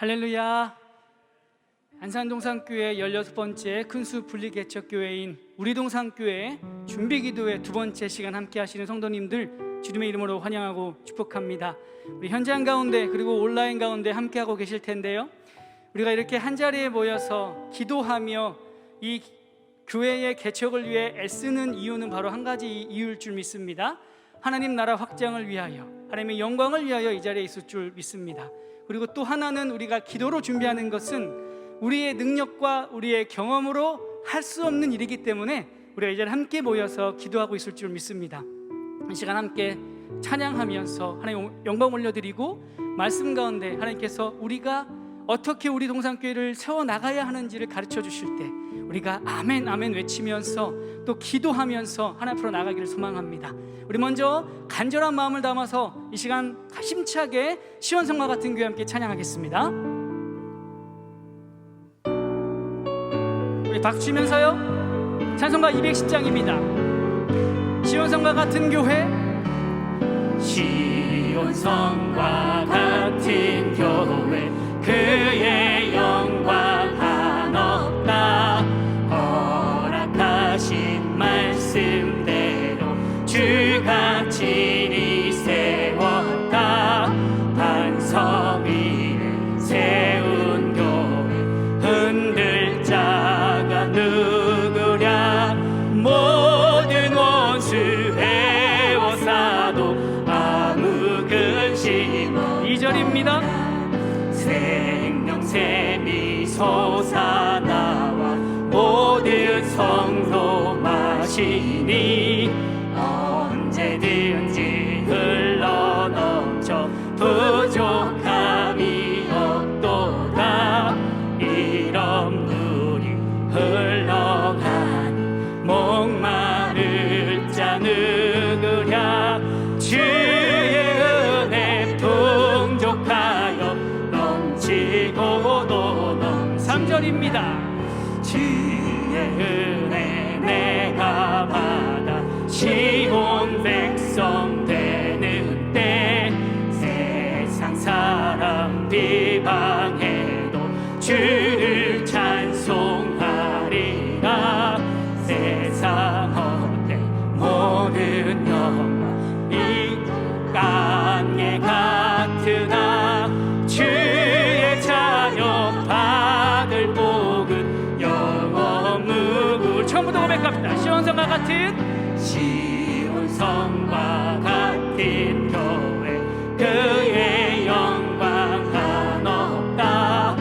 할렐루야. 안산동산교회 16번째 큰수 분리개척교회인 우리동산교회 준비기도회 두 번째 시간 함께 하시는 성도님들 주님의 이름으로 환영하고 축복합니다. 우리 현장 가운데 그리고 온라인 가운데 함께 하고 계실 텐데요, 우리가 이렇게 한자리에 모여서 기도하며 이 교회의 개척을 위해 애쓰는 이유는 바로 한 가지 이유일 줄 믿습니다. 하나님 나라 확장을 위하여, 하나님의 영광을 위하여 이 자리에 있을 줄 믿습니다. 그리고 또 하나는 우리가 기도로 준비하는 것은 우리의 능력과 우리의 경험으로 할 수 없는 일이기 때문에 우리가 이 자리에 함께 모여서 기도하고 있을 줄 믿습니다. 이 시간 함께 찬양하면서 하나님 영광 올려드리고, 말씀 가운데 하나님께서 우리가 어떻게 우리 동산교회를 세워나가야 하는지를 가르쳐 주실 때 우리가 아멘 아멘 외치면서 또 기도하면서 하나님 앞으로 나가기를 소망합니다. 우리 먼저 간절한 마음을 담아서 이 시간 힘차게 시원성과 같은 교회 함께 찬양하겠습니다. 우리 박수 치면서요, 찬송가 210장입니다 시온성과 같은 교회. 시온성과 같은 교회, 그의 영광 한없다. 허락하신 말씀대로 주가 친히 세웠다. 반석 위에 세운 교회, 흔들 자가 누구랴. 모든 원수 애워싸도 아무 근심. 2절입니다. 생명샘이 솟아나와 모든 성도 마시니 언제든지 흘러넘쳐 부족함이 없도다. 이런 물이 흘러간 목마를 자 누구랴. 주의 은혜 풍족하여 넘치고도 3절입니다. 주의 은혜 내가 받아 시온 백성 되는 때, 세상 사람 비방해도 주를 찬송하리라. 세상 헛되 모든 영광 이 땅에 같으나 주의 자녀 받을 복은 영원 무궁. 처음부터 고백합니다. 시온성과 같은, 시온성과 같은 교회, 그의 영광 한없다.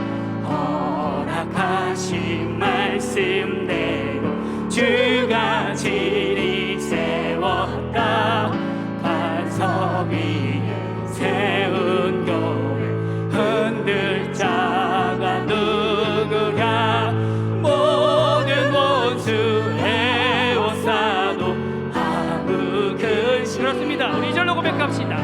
허락하신 말씀대로 주가 친히 세웠다. 반석 위에 세운 교회, 흔들 자가 누구랴. 모든 원수 애워싸도 아무 근심. 그렇습니다. 우리 2절로 고백합시다.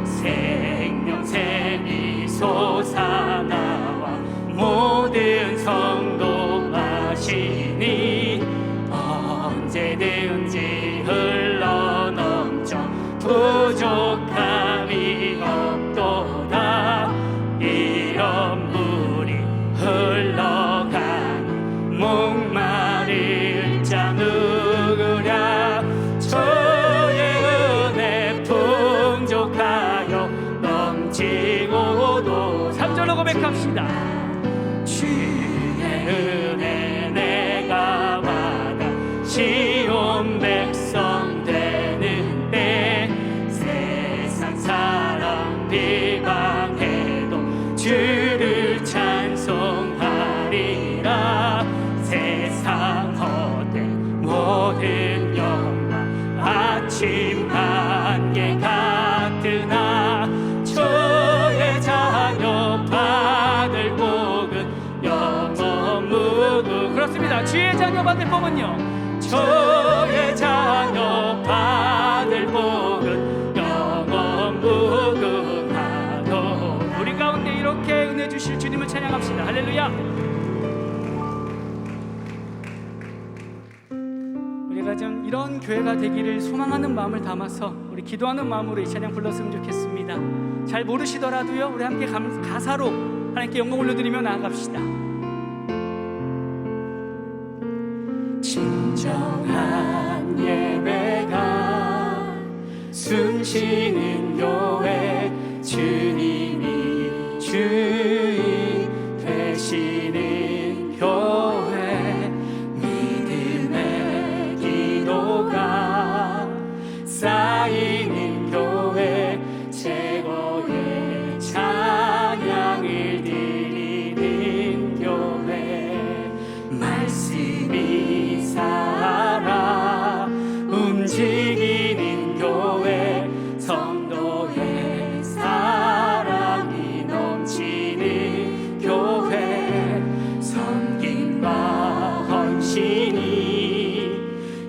생명샘이 솟아나와 모든 성도 마시니 언제든지 흘러넘쳐 부족함이 없도다. 이런 물이 흘러간 목마를 자 누구랴. 주의 은혜 풍족하여 넘치고도 3절로 고백합시다. 주의 은혜 내가 받아 시온 백성 되는 때, 세상 사람 비방해도 주를 찬송하리라. 세상 헛된 모든 영광 아침 안개 같으나 주의 자녀 받을 복은 영원 무궁. 그렇습니다. 주의 자녀 받을 복은요, 주의 자녀 받을 복은 영원 무궁하도. 우리 가운데 이렇게 은혜 주실 주님을 찬양합시다. 할렐루야. 우리가 좀 이런 교회가 되기를 소망하는 마음을 담아서 우리 기도하는 마음으로 이 찬양 불렀으면 좋겠습니다. 잘 모르시더라도요, 우리 함께 가사로 하나님께 영광 올려드리며 나아갑시다. 진정한 예배가 숨쉬는 교회, 주님이 주인 되시는 교회, 믿음의 기도가 쌓이는 교회, 최고의 찬양을 드리는 교회, 말씀이 살아 움직이는 교회, 성도의 사랑이 넘치는 교회, 섬김과 헌신이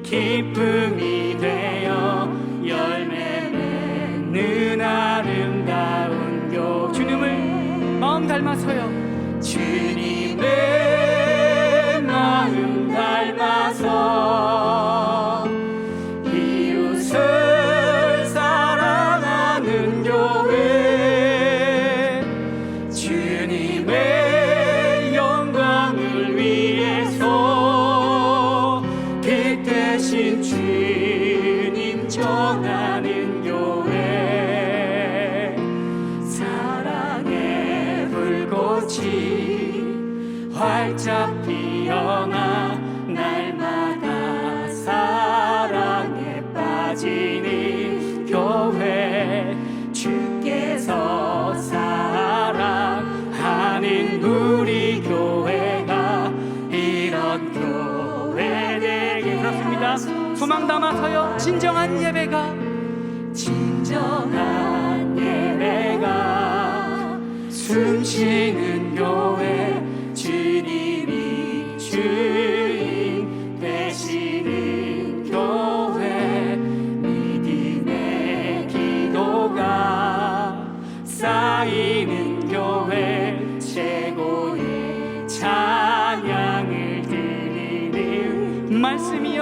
기쁨이 되어 열매 맺는 아름다운 교회. 주님을 마음 닮아서요. 주님의 마음 닮아서 이웃을 사랑하는 교회, 주님의 영광을 위해서 빛 대신 주님 전하는 교회, 사랑의 불꽃이 활짝 피어나 날마다 사랑에 빠지는 교회, 주께서 사랑하는 우리 교회가 이런 교회 되게. 그렇습니다. 소망 담아서요. 진정한 예배가 숨쉬는 교회, 주님이 주인 되시는 교회, 믿음의 기도가 쌓이는 교회, 최고의 찬양을 드리는 말씀이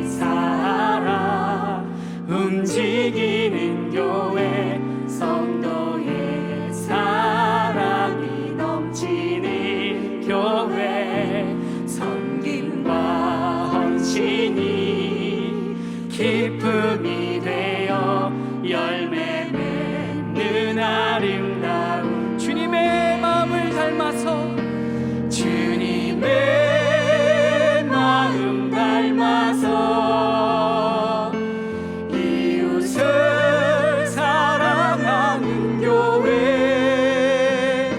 살아 움직이는 교회, 성도의 사랑이 넘치는 교회, 섬김과 헌신이 기쁨이 되어 열매 맺는 아름다운 주님의 마음을 닮아서, 주님의 마음 닮아서 이웃을 사랑하는 교회,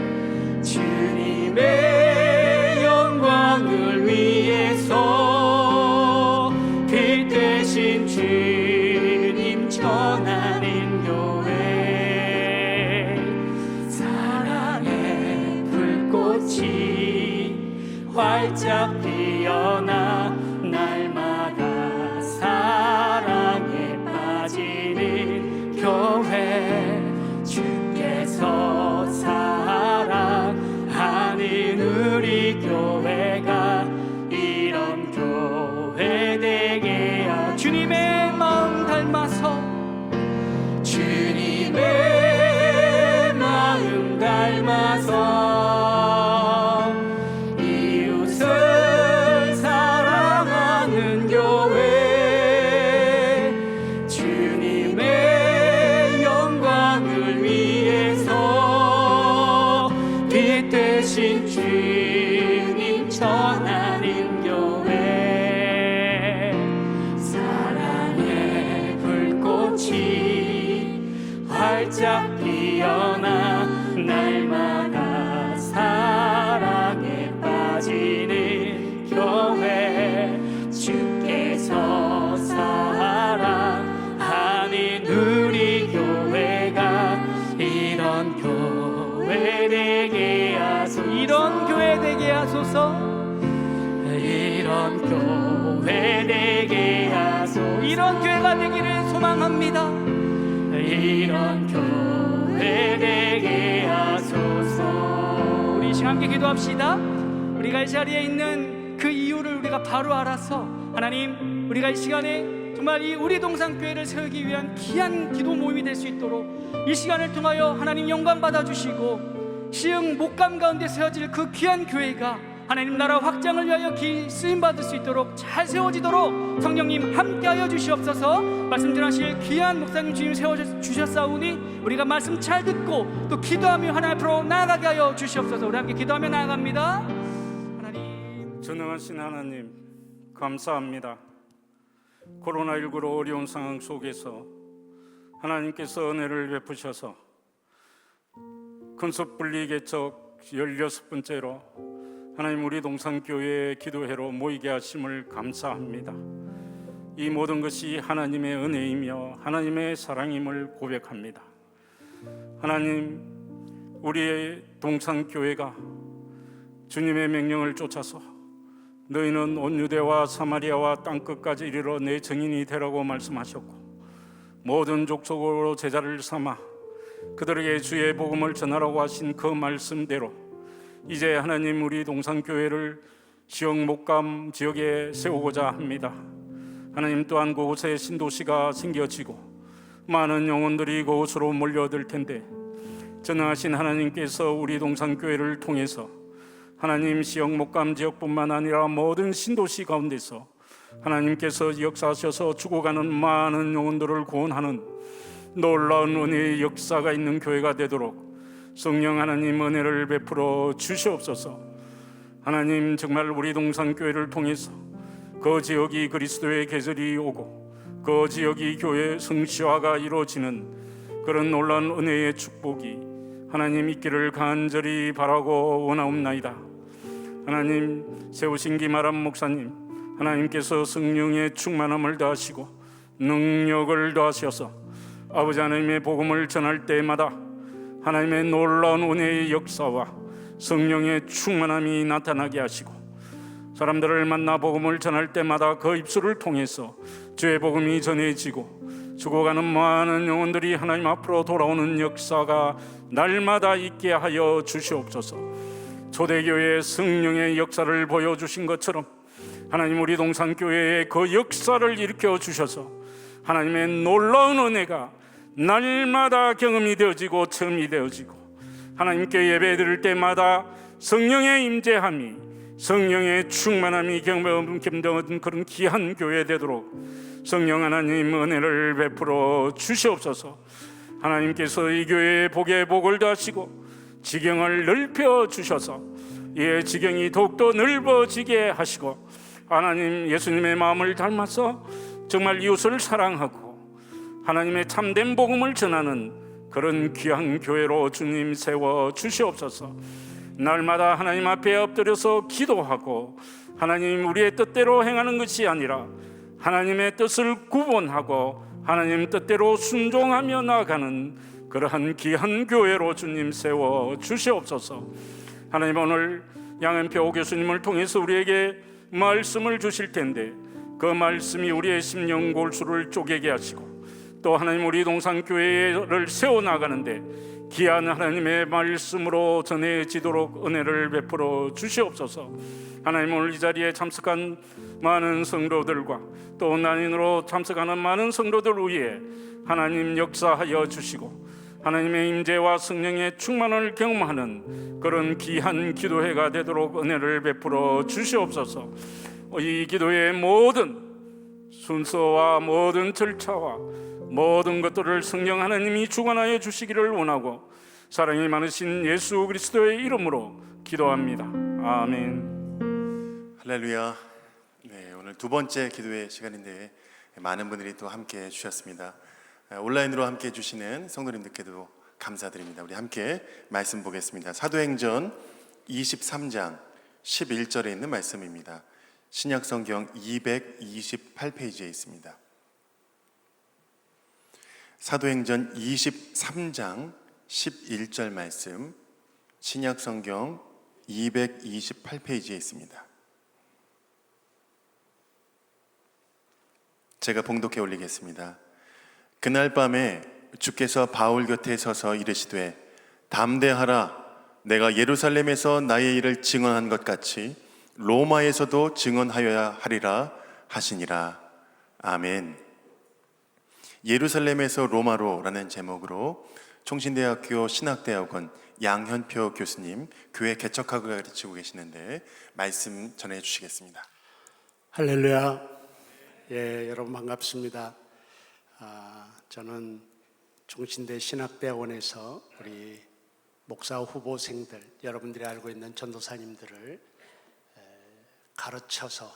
주님의 영광을 위해서 빛 대신 주님 전하는 교회, 사랑의 불꽃이 활짝 피어나 날마다 사랑에 빠지는 교회, 주께서 사랑하는 우리 교회가 이런 교회 되게 하소서. 주님의 마음 닮아서, 주님의 마음 닮아서 이웃을 사랑하는 교회, 주님의 영광을 위해서 빛 대신 주님 전하는 교회, 사랑의 불꽃이 활짝 피어나 날마다 사랑에 빠지는 교회, 주께서 사랑하는 우리 교회가 이런 교회 되게 하소서. 이런 교회 되게 하소서. 이런 교회 되게 하소서. 이런 교회가 되기를 소망합니다. 이런 교회 되게 하소서. 우리 시간 함께 기도합시다. 우리가 이 자리에 있는 그 이유를 우리가 바로 알아서, 하나님, 우리가 이 시간에 정말 이 우리 동산교회를 세우기 위한 귀한 기도 모임이 될 수 있도록 이 시간을 통하여 하나님 영광 받아주시고 시흥 목감 가운데 세워질 그 귀한 교회가 하나님 나라 확장을 위하여 쓰임받을 수 있도록 잘 세워지도록 성령님 함께하여 주시옵소서. 말씀 전하실 귀한 목사님 주님 세워주셨사오니 우리가 말씀 잘 듣고 또 기도하며 하나님 앞으로 나아가게 하여 주시옵소서. 우리 함께 기도하며 나아갑니다. 하나님, 전능하신 하나님 감사합니다. 코로나19로 어려운 상황 속에서 하나님께서 은혜를 베푸셔서 큰숲분리개척 16번째로 하나님 우리 동산교회의 기도회로 모이게 하심을 감사합니다. 이 모든 것이 하나님의 은혜이며 하나님의 사랑임을 고백합니다. 하나님, 우리의 동산교회가 주님의 명령을 쫓아서 너희는 온 유대와 사마리아와 땅끝까지 이르러 내 증인이 되라고 말씀하셨고 모든 족속으로 제자를 삼아 그들에게 주의 복음을 전하라고 하신 그 말씀대로 이제 하나님 우리 동산교회를 시흥 목감 지역에 세우고자 합니다. 하나님, 또한 그곳에 신도시가 생겨지고 많은 영혼들이 그곳으로 몰려들 텐데 전능하신 하나님께서 우리 동산교회를 통해서 하나님 시흥 목감 지역뿐만 아니라 모든 신도시 가운데서 하나님께서 역사하셔서 죽어가는 많은 영혼들을 구원하는 놀라운 은혜의 역사가 있는 교회가 되도록 성령 하나님 은혜를 베풀어 주시옵소서. 하나님, 정말 우리 동산교회를 통해서 그 지역이 그리스도의 계절이 오고 그 지역이 교회의 성시화가 이루어지는 그런 놀라운 은혜의 축복이 하나님 있기를 간절히 바라고 원하옵나이다. 하나님, 세우신 김아람 목사님, 하나님께서 성령의 충만함을 더하시고 능력을 더하셔서 아버지 하나님의 복음을 전할 때마다 하나님의 놀라운 은혜의 역사와 성령의 충만함이 나타나게 하시고 사람들을 만나 복음을 전할 때마다 그 입술을 통해서 주의 복음이 전해지고 죽어가는 많은 영혼들이 하나님 앞으로 돌아오는 역사가 날마다 있게 하여 주시옵소서. 초대교회의 성령의 역사를 보여주신 것처럼 하나님 우리 동산교회의 그 역사를 일으켜 주셔서 하나님의 놀라운 은혜가 날마다 경험이 되어지고 체험이 되어지고 하나님께 예배 드릴 때마다 성령의 임재함이 성령의 충만함이 경험되는 그런 귀한 교회 되도록 성령 하나님 은혜를 베풀어 주시옵소서. 하나님께서 이 교회의 복에 복을 더하시고 지경을 넓혀 주셔서 이 지경이 더욱더 넓어지게 하시고 하나님 예수님의 마음을 닮아서 정말 이웃을 사랑하고 하나님의 참된 복음을 전하는 그런 귀한 교회로 주님 세워 주시옵소서. 날마다 하나님 앞에 엎드려서 기도하고 하나님 우리의 뜻대로 행하는 것이 아니라 하나님의 뜻을 구분하고 하나님 뜻대로 순종하며 나아가는 그러한 귀한 교회로 주님 세워 주시옵소서. 하나님, 오늘 양현표 교수님을 통해서 우리에게 말씀을 주실 텐데 그 말씀이 우리의 심령 골수를 쪼개게 하시고 또 하나님 우리 동산교회를 세워나가는데 귀한 하나님의 말씀으로 전해지도록 은혜를 베풀어 주시옵소서. 하나님, 오늘 이 자리에 참석한 많은 성도들과 또 온라인으로 참석하는 많은 성도들 위에 하나님 역사하여 주시고 하나님의 임재와 성령의 충만을 경험하는 그런 귀한 기도회가 되도록 은혜를 베풀어 주시옵소서. 이 기도회의 모든 순서와 모든 절차와 모든 것들을 성령 하나님이 주관하여 주시기를 원하고 사랑이 많으신 예수 그리스도의 이름으로 기도합니다. 아멘. 할렐루야. 네, 오늘 두 번째 기도의 시간인데 많은 분들이 또 함께 해주셨습니다. 온라인으로 함께 해주시는 성도님들께도 감사드립니다. 우리 함께 말씀 보겠습니다. 사도행전 23장 11절에 있는 말씀입니다. 신약성경 228페이지에 있습니다. 사도행전 23장 11절 말씀, 신약성경 228페이지에 있습니다. 제가 봉독해 올리겠습니다. 그날 밤에 주께서 바울 곁에 서서 이르시되 담대하라, 내가 예루살렘에서 나의 일을 증언한 것 같이 로마에서도 증언하여야 하리라 하시니라. 아멘. 예루살렘에서 로마로라는 제목으로 총신대학교 신학대학원 양현표 교수님 교회 개척학을 가르치고 계시는데 말씀 전해 주시겠습니다. 할렐루야. 예, 여러분 반갑습니다. 저는 총신대 신학대학원에서 우리 목사 후보생들, 여러분들이 알고 있는 전도사님들을 가르쳐서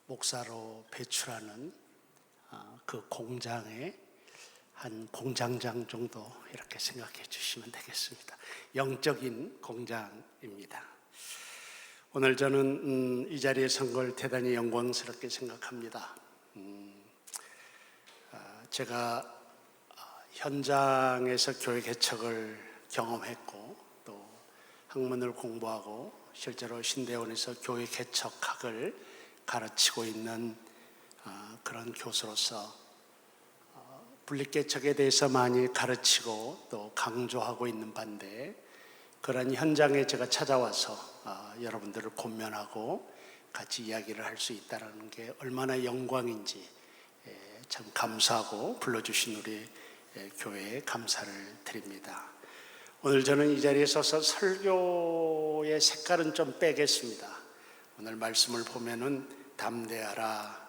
목사로 배출하는 그 공장의 한 공장장 정도 이렇게 생각해 주시면 되겠습니다. 영적인 공장입니다. 오늘 저는 이 자리에 선 걸 대단히 영광스럽게 생각합니다. 제가 현장에서 교회 개척을 경험했고 또 학문을 공부하고 실제로 신대원에서 교회 개척학을 가르치고 있는 그런 교수로서 분립개척에 대해서 많이 가르치고 또 강조하고 있는 반대, 그런 현장에 제가 찾아와서 여러분들을 권면하고 같이 이야기를 할 수 있다는 게 얼마나 영광인지 참 감사하고 불러주신 우리 교회에 감사를 드립니다. 오늘 저는 이 자리에 서서 설교의 색깔은 좀 빼겠습니다. 오늘 말씀을 보면은 담대하라,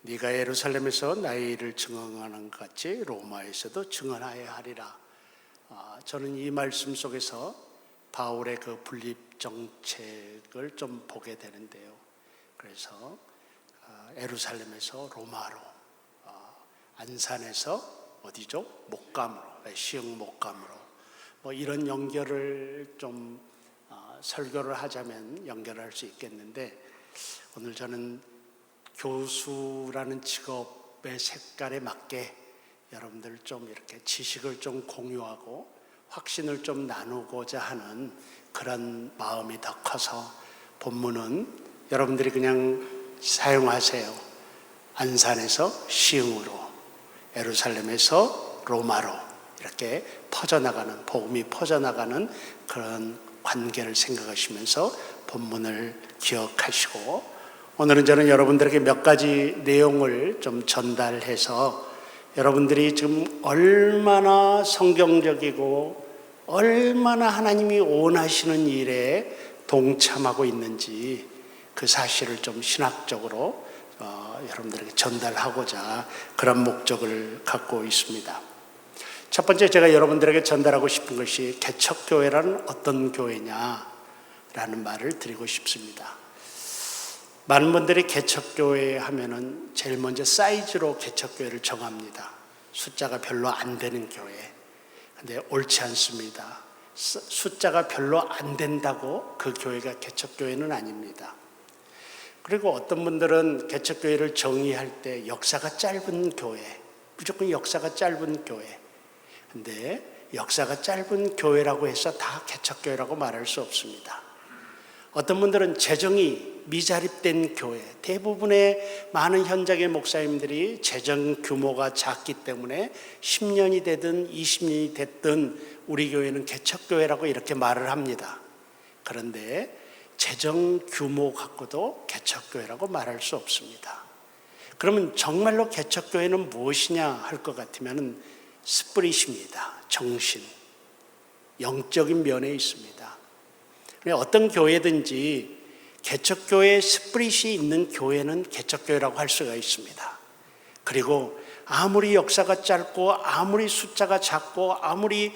네가 예루살렘에서 나의 일을 증언하는 것 같이 로마에서도 증언하여야 하리라. 저는 이 말씀 속에서 바울의 그 분립 정책을 좀 보게 되는데요. 그래서 예루살렘에서 로마로, 안산에서 어디죠? 목감으로, 시흥 목감으로, 뭐 이런 연결을 좀 설교를 하자면 연결할 수 있겠는데, 오늘 저는 교수라는 직업의 색깔에 맞게 여러분들 좀 이렇게 지식을 좀 공유하고 확신을 좀 나누고자 하는 그런 마음이 더 커서 본문은 여러분들이 그냥 사용하세요. 안산에서 시흥으로, 예루살렘에서 로마로 이렇게 퍼져나가는, 복음이 퍼져나가는 그런 관계를 생각하시면서 본문을 기억하시고, 오늘은 저는 여러분들에게 몇 가지 내용을 좀 전달해서 여러분들이 지금 얼마나 성경적이고 얼마나 하나님이 원하시는 일에 동참하고 있는지 그 사실을 좀 신학적으로 여러분들에게 전달하고자 그런 목적을 갖고 있습니다. 첫 번째, 제가 여러분들에게 전달하고 싶은 것이 개척교회라는 어떤 교회냐라는 말을 드리고 싶습니다. 많은 분들이 개척교회 하면은 제일 먼저 사이즈로 개척교회를 정합니다. 숫자가 별로 안 되는 교회. 근데 옳지 않습니다. 숫자가 별로 안 된다고 그 교회가 개척교회는 아닙니다. 그리고 어떤 분들은 개척교회를 정의할 때 역사가 짧은 교회, 무조건 역사가 짧은 교회. 근데 역사가 짧은 교회라고 해서 다 개척교회라고 말할 수 없습니다. 어떤 분들은 재정이 미자립된 교회, 대부분의 많은 현장의 목사님들이 재정 규모가 작기 때문에 10년이 되든 20년이 됐든 우리 교회는 개척교회라고 이렇게 말을 합니다. 그런데 재정 규모 갖고도 개척교회라고 말할 수 없습니다. 그러면 정말로 개척교회는 무엇이냐 할 것 같으면 스프릿입니다. 정신, 영적인 면에 있습니다. 어떤 교회든지 개척교회의 스프릿이 있는 교회는 개척교회라고 할 수가 있습니다. 그리고 아무리 역사가 짧고 아무리 숫자가 작고 아무리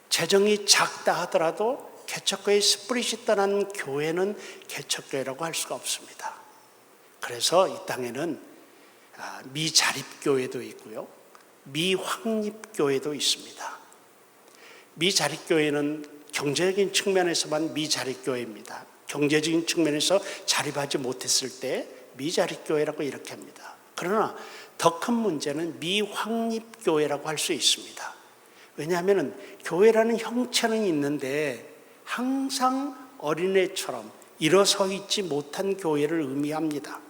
재정이 작다 하더라도 개척교회의 스프릿이 떠난 교회는 개척교회라고 할 수가 없습니다. 그래서 이 땅에는 미자립교회도 있고요, 미확립교회도 있습니다. 미자립교회는 경제적인 측면에서만 미자립교회입니다. 경제적인 측면에서 자립하지 못했을 때 미자립교회라고 이렇게 합니다. 그러나 더 큰 문제는 미확립교회라고 할 수 있습니다. 왜냐하면 교회라는 형체는 있는데 항상 어린애처럼 일어서 있지 못한 교회를 의미합니다.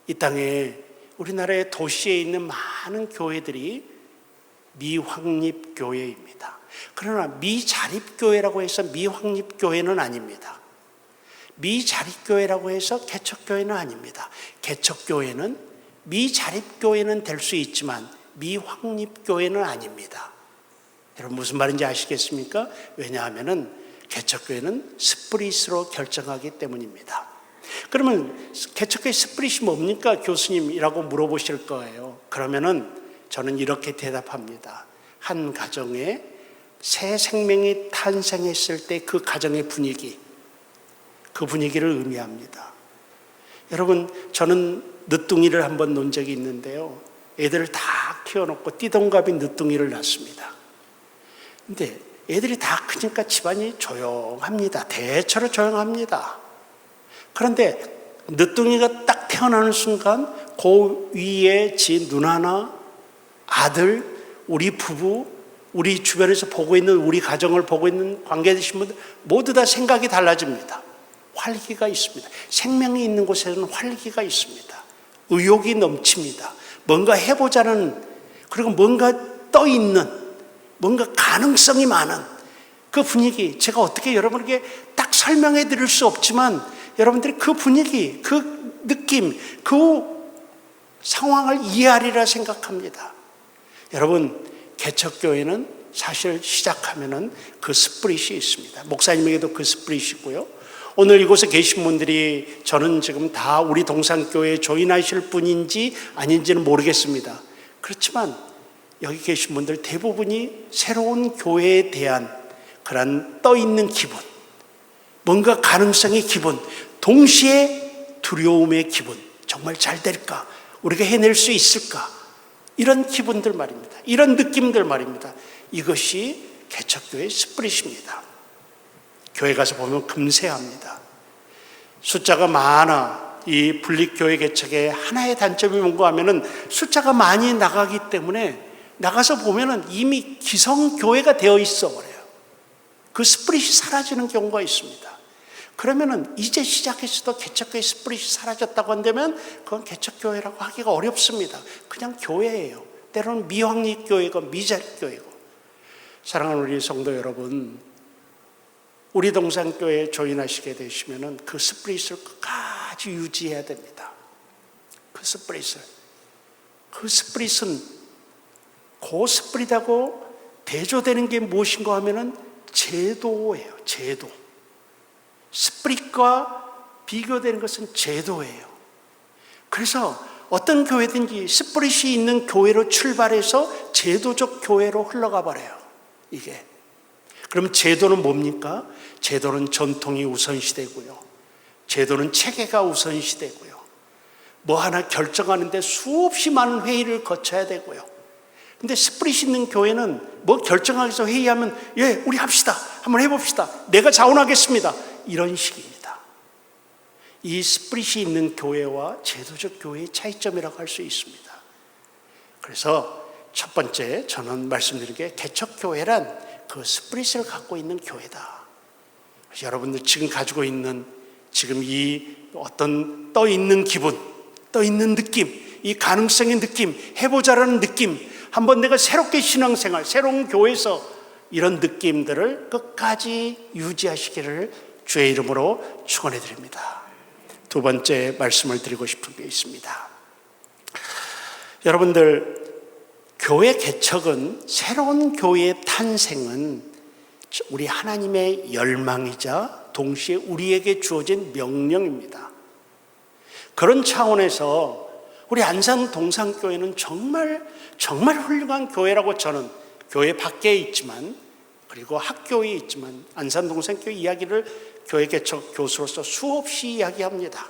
이 땅에 우리나라의 도시에 있는 많은 교회들이 미확립교회입니다. 그러나 미자립교회라고 해서 미확립교회는 아닙니다. 미자립교회라고 해서 개척교회는 아닙니다. 개척교회는 미자립교회는 될 수 있지만 미확립교회는 아닙니다. 여러분 무슨 말인지 아시겠습니까? 왜냐하면 개척교회는 스프릿으로 결정하기 때문입니다. 그러면 개척교회 스프릿이 뭡니까 교수님이라고 물어보실 거예요. 그러면은 저는 이렇게 대답합니다. 한 가정에 새 생명이 탄생했을 때 그 가정의 분위기, 그 분위기를 의미합니다. 여러분 저는 늦둥이를 한번 놓은 적이 있는데요. 애들을 다 키워놓고 띠동갑인 늦둥이를 낳습니다. 근데 애들이 다 크니까 집안이 조용합니다. 대체로 조용합니다. 그런데 늦둥이가 딱 태어나는 순간 그 위에 지 누나나 아들, 우리 부부, 우리 주변에서 보고 있는 우리 가정을 보고 있는 관계되신 분들 모두 다 생각이 달라집니다. 활기가 있습니다. 생명이 있는 곳에는 활기가 있습니다. 의욕이 넘칩니다. 뭔가 해보자는, 그리고 뭔가 떠있는, 뭔가 가능성이 많은 그 분위기, 제가 어떻게 여러분에게 딱 설명해 드릴 수 없지만 여러분들이 그 분위기, 그 느낌, 그 상황을 이해하리라 생각합니다. 여러분 개척교회는 사실 시작하면은 그 스프릿이 있습니다. 목사님에게도 그 스프릿이 있고요. 오늘 이곳에 계신 분들이 저는 지금 다 우리 동산교회에 조인하실 분인지 아닌지는 모르겠습니다. 그렇지만 여기 계신 분들 대부분이 새로운 교회에 대한 그런 떠있는 기분, 뭔가 가능성의 기분, 동시에 두려움의 기분, 정말 잘 될까? 우리가 해낼 수 있을까? 이런 기분들 말입니다. 이런 느낌들 말입니다. 이것이 개척교회의 스프릿입니다. 교회 가서 보면 금세합니다. 숫자가 많아. 이 분립교회 개척의 하나의 단점이 뭔가 하면은 숫자가 많이 나가기 때문에 나가서 보면은 이미 기성교회가 되어 있어 버려요. 그 스프릿이 사라지는 경우가 있습니다. 그러면은 이제 시작했어도 개척교회 스프릿이 사라졌다고 한다면 그건 개척교회라고 하기가 어렵습니다. 그냥 교회예요. 때로는 미확립교회고 미자립교회고. 사랑하는 우리 성도 여러분, 우리 동산교회에 조인하시게 되시면은 그 스프릿을 끝까지 유지해야 됩니다. 그 스프릿은 그 스프릿하고 대조되는 게 무엇인가 하면은 제도예요. 제도. 스프릿과 비교되는 것은 제도예요. 그래서 어떤 교회든지 스프릿이 있는 교회로 출발해서 제도적 교회로 흘러가 버려요. 이게. 그럼 제도는 뭡니까? 제도는 전통이 우선시되고요. 제도는 체계가 우선시되고요. 뭐 하나 결정하는데 수없이 많은 회의를 거쳐야 되고요. 근데 스프릿 있는 교회는 뭐 결정하기 위해서 회의하면 예, 우리 합시다. 한번 해봅시다. 내가 자원하겠습니다. 이런 식입니다. 이 스프릿이 있는 교회와 제도적 교회의 차이점이라고 할 수 있습니다. 그래서 첫 번째 저는 말씀드리게 개척교회란 그 스프릿을 갖고 있는 교회다. 여러분들 지금 가지고 있는 지금 이 어떤 떠있는 기분, 떠있는 느낌, 이 가능성의 느낌, 해보자라는 느낌, 한번 내가 새롭게 신앙생활, 새로운 교회에서 이런 느낌들을 끝까지 유지하시기를 주의 이름으로 축원해 드립니다. 두 번째 말씀을 드리고 싶은 게 있습니다. 여러분들, 교회 개척은, 새로운 교회의 탄생은 우리 하나님의 열망이자 동시에 우리에게 주어진 명령입니다. 그런 차원에서 우리 안산 동산교회는 정말 훌륭한 교회라고 저는 교회 밖에 있지만 그리고 학교에 있지만 안산 동산교회 이야기를 교회 개척 교수로서 수없이 이야기합니다.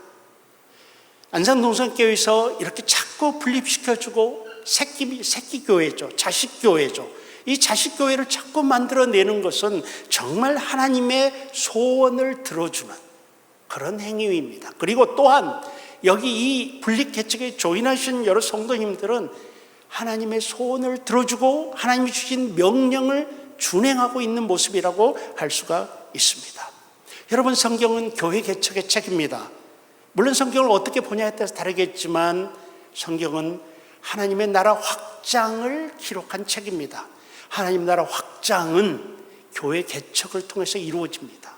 안산 동산교회에서 이렇게 자꾸 분립시켜주고 새끼 교회죠. 자식 교회죠. 이 자식 교회를 자꾸 만들어내는 것은 정말 하나님의 소원을 들어주는 그런 행위입니다. 그리고 또한 여기 이 분립 개척에 조인하신 여러 성도님들은 하나님의 소원을 들어주고 하나님이 주신 명령을 준행하고 있는 모습이라고 할 수가 있습니다. 여러분, 성경은 교회 개척의 책입니다. 물론 성경을 어떻게 보냐에 따라서 다르겠지만 성경은 하나님의 나라 확장을 기록한 책입니다. 하나님 나라 확장은 교회 개척을 통해서 이루어집니다.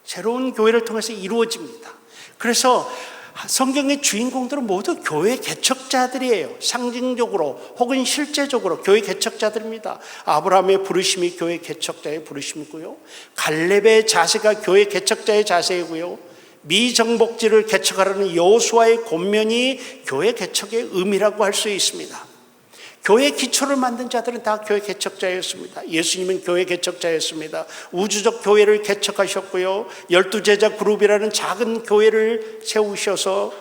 새로운 교회를 통해서 이루어집니다. 그래서 성경의 주인공들은 모두 교회 개척자들이에요. 상징적으로 혹은 실제적으로 교회 개척자들입니다. 아브라함의 부르심이 교회 개척자의 부르심이고요. 갈렙의 자세가 교회 개척자의 자세이고요. 미정복지를 개척하려는 여호수아의 권면이 교회 개척의 의미라고 할 수 있습니다. 교회 기초를 만든 자들은 다 교회 개척자였습니다. 예수님은 교회 개척자였습니다. 우주적 교회를 개척하셨고요. 12제자 그룹이라는 작은 교회를 세우셔서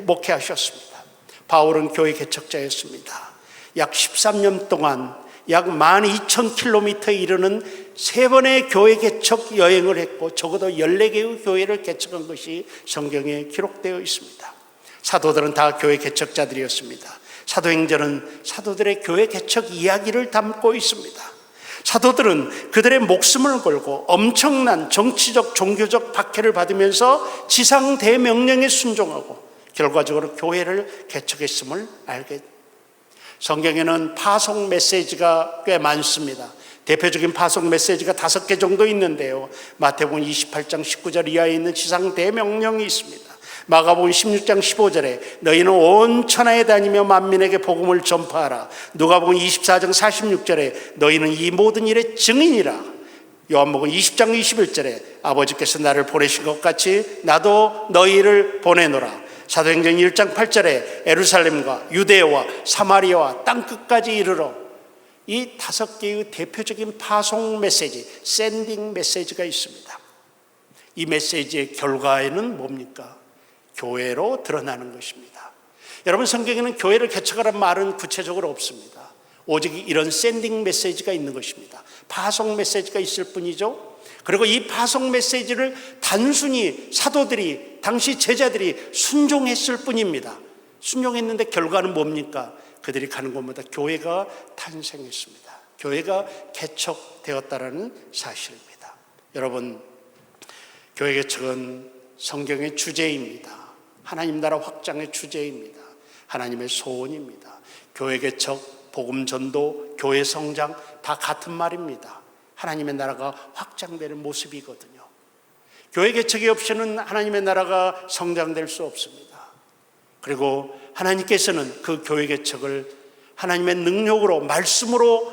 목회하셨습니다. 바울은 교회 개척자였습니다. 약 13년 동안 약 12,000km에 이르는 3번의 교회 개척 여행을 했고 적어도 14개의 교회를 개척한 것이 성경에 기록되어 있습니다. 사도들은 다 교회 개척자들이었습니다. 사도행전은 사도들의 교회 개척 이야기를 담고 있습니다. 사도들은 그들의 목숨을 걸고 엄청난 정치적 종교적 박해를 받으면서 지상 대명령에 순종하고 결과적으로 교회를 개척했음을 알게 됩니다. 성경에는 파송 메시지가 꽤 많습니다. 대표적인 파송 메시지가 5개 정도 있는데요. 마태복음 28장 19절 이하에 있는 지상 대명령이 있습니다. 마가복음 16장 15절에 너희는 온 천하에 다니며 만민에게 복음을 전파하라. 누가복음 24장 46절에 너희는 이 모든 일의 증인이라. 요한복음 20장 21절에 아버지께서 나를 보내신 것 같이 나도 너희를 보내노라. 사도행전 1장 8절에 예루살렘과 유대와 사마리아와 땅끝까지 이르러. 이 5개의 대표적인 파송 메시지, 샌딩 메시지가 있습니다. 이 메시지의 결과에는 뭡니까? 교회로 드러나는 것입니다. 여러분, 성경에는 교회를 개척하라는 말은 구체적으로 없습니다. 오직 이런 샌딩 메시지가 있는 것입니다. 파송 메시지가 있을 뿐이죠. 그리고 이 파송 메시지를 단순히 사도들이, 당시 제자들이 순종했을 뿐입니다. 순종했는데 결과는 뭡니까? 그들이 가는 곳마다 교회가 탄생했습니다. 교회가 개척되었다라는 사실입니다. 여러분, 교회 개척은 성경의 주제입니다. 하나님 나라 확장의 주제입니다. 하나님의 소원입니다. 교회 개척, 복음 전도, 교회 성장 다 같은 말입니다. 하나님의 나라가 확장되는 모습이거든요. 교회 개척이 없이는 하나님의 나라가 성장될 수 없습니다. 그리고 하나님께서는 그 교회 개척을 하나님의 능력으로, 말씀으로,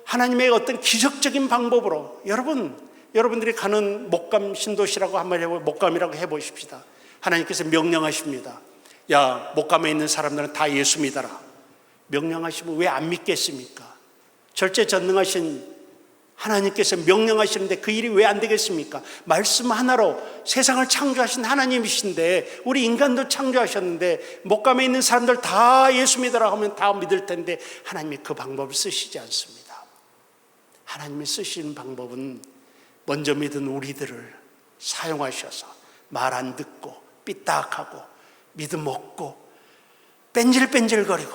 하나님의 어떤 기적적인 방법으로, 여러분들이 가는 목감 신도시라고 한번 해보고 목감이라고 해보십시다. 하나님께서 명령하십니다. 야, 목감에 있는 사람들은 다 예수 믿어라. 명령하시면 왜 안 믿겠습니까? 절대전능하신 하나님께서 명령하시는데 그 일이 왜 안 되겠습니까? 말씀 하나로 세상을 창조하신 하나님이신데, 우리 인간도 창조하셨는데 목감에 있는 사람들 다 예수 믿어라 하면 다 믿을 텐데 하나님이 그 방법을 쓰시지 않습니다. 하나님이 쓰시는 방법은 먼저 믿은 우리들을 사용하셔서 말 안 듣고 삐딱하고 믿음 없고 뺀질뺀질거리고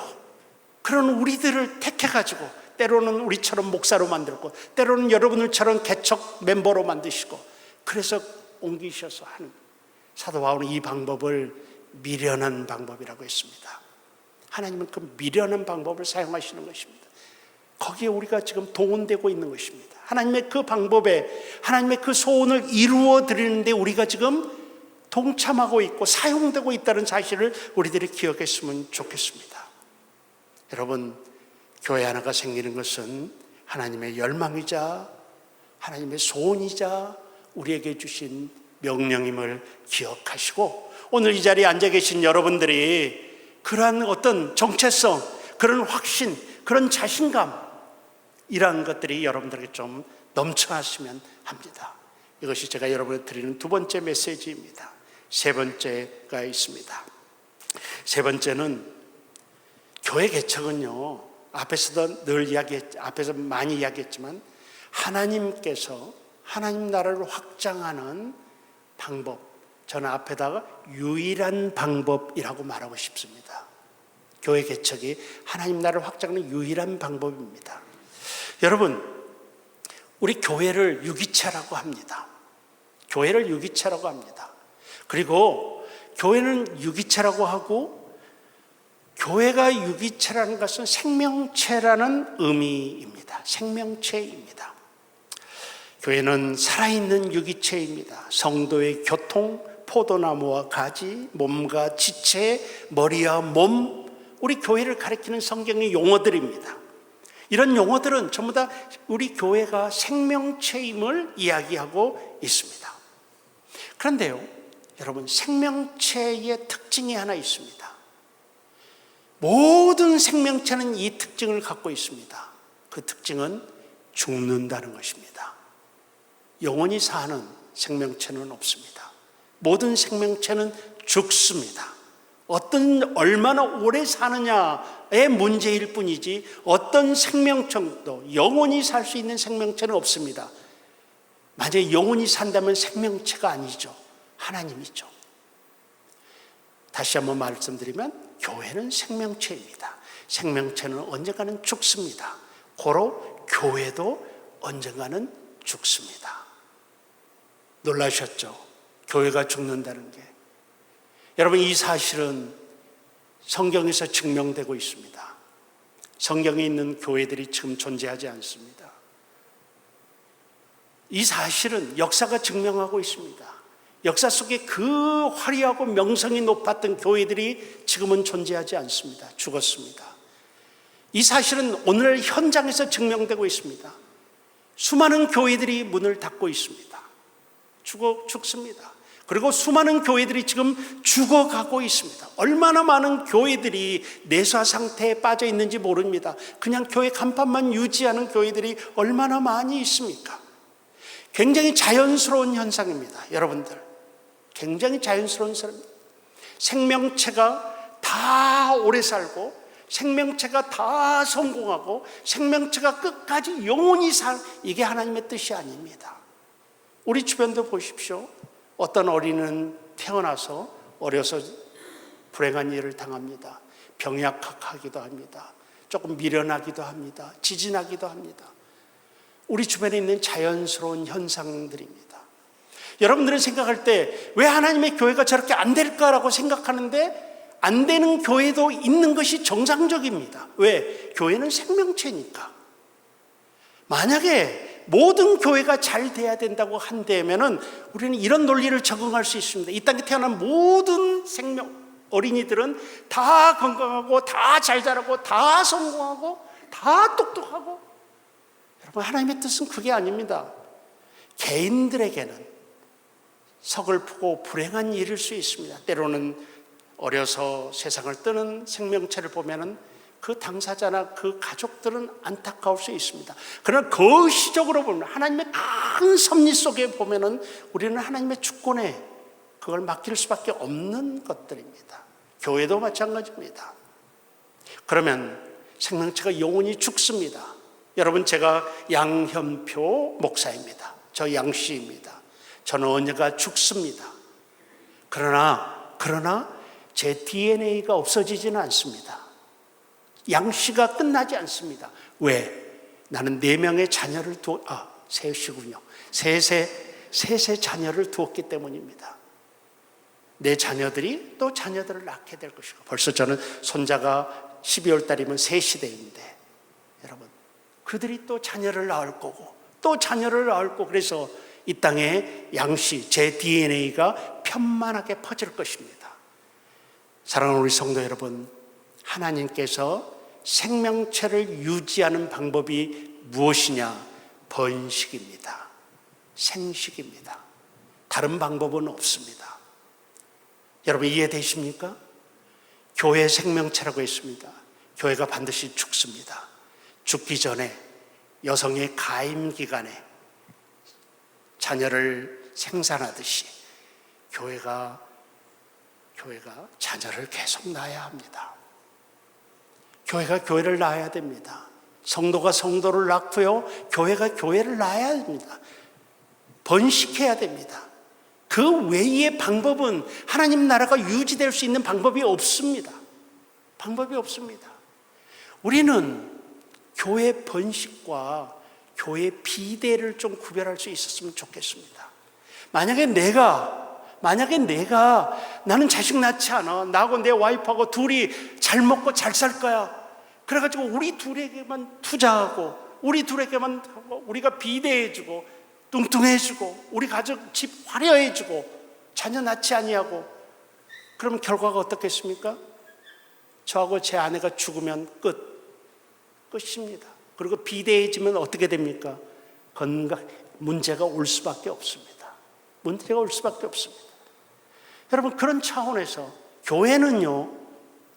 그런 우리들을 택해가지고 때로는 우리처럼 목사로 만들고 때로는 여러분들처럼 개척 멤버로 만드시고 그래서 옮기셔서 하는, 사도 바울은 이 방법을 미련한 방법이라고 했습니다. 하나님은 그 미련한 방법을 사용하시는 것입니다. 거기에 우리가 지금 동원되고 있는 것입니다. 하나님의 그 방법에, 하나님의 그 소원을 이루어 드리는데 우리가 지금 동참하고 있고 사용되고 있다는 사실을 우리들이 기억했으면 좋겠습니다. 여러분, 교회 하나가 생기는 것은 하나님의 열망이자 하나님의 소원이자 우리에게 주신 명령임을 기억하시고, 오늘 이 자리에 앉아 계신 여러분들이 그러한 어떤 정체성, 그런 확신, 그런 자신감, 이러한 것들이 여러분들에게 좀 넘쳐났으면 합니다. 이것이 제가 여러분에게 드리는 2번째 메시지입니다. 3번째가 있습니다. 3번째는 교회 개척은요, 앞에서 많이 이야기했지만 하나님께서 하나님 나라를 확장하는 방법, 저는 앞에다가 유일한 방법이라고 말하고 싶습니다. 교회 개척이 하나님 나라를 확장하는 유일한 방법입니다. 여러분, 우리 교회를 유기체라고 합니다. 교회를 유기체라고 합니다. 그리고 교회는 유기체라고 하고, 교회가 유기체라는 것은 생명체라는 의미입니다. 생명체입니다. 교회는 살아있는 유기체입니다. 성도의 교통, 포도나무와 가지, 몸과 지체, 머리와 몸, 우리 교회를 가리키는 성경의 용어들입니다. 이런 용어들은 전부 다 우리 교회가 생명체임을 이야기하고 있습니다. 그런데요, 여러분, 생명체의 특징이 하나 있습니다. 모든 생명체는 이 특징을 갖고 있습니다. 그 특징은 죽는다는 것입니다. 영원히 사는 생명체는 없습니다. 모든 생명체는 죽습니다. 얼마나 오래 사느냐의 문제일 뿐이지 어떤 생명체도 영원히 살 수 있는 생명체는 없습니다. 만약에 영원히 산다면 생명체가 아니죠. 하나님이죠. 다시 한번 말씀드리면 교회는 생명체입니다. 생명체는 언젠가는 죽습니다. 고로 교회도 언젠가는 죽습니다. 놀라셨죠? 교회가 죽는다는 게. 여러분, 이 사실은 성경에서 증명되고 있습니다. 성경에 있는 교회들이 지금 존재하지 않습니다. 이 사실은 역사가 증명하고 있습니다. 역사 속에 그 화려하고 명성이 높았던 교회들이 지금은 존재하지 않습니다. 죽었습니다. 이 사실은 오늘 현장에서 증명되고 있습니다. 수많은 교회들이 문을 닫고 있습니다. 죽습니다. 그리고 수많은 교회들이 지금 죽어가고 있습니다. 얼마나 많은 교회들이 내사 상태에 빠져 있는지 모릅니다. 그냥 교회 간판만 유지하는 교회들이 얼마나 많이 있습니까? 굉장히 자연스러운 현상입니다. 여러분들, 굉장히 자연스러운 사람입니다. 생명체가 다 오래 살고 생명체가 다 성공하고 생명체가 끝까지 영원히 이게 하나님의 뜻이 아닙니다. 우리 주변도 보십시오. 어떤 어린이는 태어나서 어려서 불행한 일을 당합니다. 병약하기도 합니다. 조금 미련하기도 합니다. 지진하기도 합니다. 우리 주변에 있는 자연스러운 현상들입니다. 여러분들은 생각할 때 왜 하나님의 교회가 저렇게 안 될까라고 생각하는데 안 되는 교회도 있는 것이 정상적입니다. 왜? 교회는 생명체니까. 만약에 모든 교회가 잘 돼야 된다고 한다면은 우리는 이런 논리를 적용할 수 있습니다. 이 땅에 태어난 모든 어린이들은 다 건강하고 다 잘 자라고 다 성공하고 다 똑똑하고. 여러분, 하나님의 뜻은 그게 아닙니다. 개인들에게는 서글프고 불행한 일일 수 있습니다. 때로는 어려서 세상을 떠는 생명체를 보면은 그 당사자나 그 가족들은 안타까울 수 있습니다. 그러나 거시적으로 보면 하나님의 큰 섭리 속에 보면은 우리는 하나님의 주권에 그걸 맡길 수밖에 없는 것들입니다. 교회도 마찬가지입니다. 그러면 생명체가 영원히 죽습니다. 여러분, 제가 양현표 목사입니다. 저 양씨입니다. 저는 언젠가 죽습니다. 그러나 제 DNA가 없어지지는 않습니다. 양씨가 끝나지 않습니다. 왜? 나는 4명의 자녀를 셋이군요. 셋의 자녀를 두었기 때문입니다. 내 자녀들이 또 자녀들을 낳게 될 것이고, 벌써 저는 손자가 12월 달이면 새 시대인데, 여러분, 그들이 또 자녀를 낳을 거고, 또 자녀를 낳을 거고, 그래서 이 땅에 양씨, 제 DNA가 편만하게 퍼질 것입니다. 사랑하는 우리 성도 여러분, 하나님께서 생명체를 유지하는 방법이 무엇이냐? 번식입니다. 생식입니다. 다른 방법은 없습니다. 여러분, 이해되십니까? 교회 생명체라고 했습니다. 교회가 반드시 죽습니다. 죽기 전에 여성의 가임 기간에 자녀를 생산하듯이 교회가 자녀를 계속 낳아야 합니다. 교회가 교회를 낳아야 됩니다. 성도가 성도를 낳고요, 교회가 교회를 낳아야 됩니다. 번식해야 됩니다. 그 외의 방법은 하나님 나라가 유지될 수 있는 방법이 없습니다. 방법이 없습니다. 우리는 교회 번식과 교회 비대를 좀 구별할 수 있었으면 좋겠습니다. 만약에 나는 자식 낳지 않아. 나하고 내 와이프하고 둘이 잘 먹고 잘 살 거야. 그래가지고 우리 둘에게만 투자하고 우리 둘에게만 하고 우리가 비대해주고 뚱뚱해지고 우리 가족 집 화려해지고 자녀 낳지 아니하고 그럼 결과가 어떻겠습니까? 저하고 제 아내가 죽으면 끝입니다. 그리고 비대해지면 어떻게 됩니까? 문제가 올 수밖에 없습니다. 문제가 올 수밖에 없습니다. 여러분, 그런 차원에서 교회는요,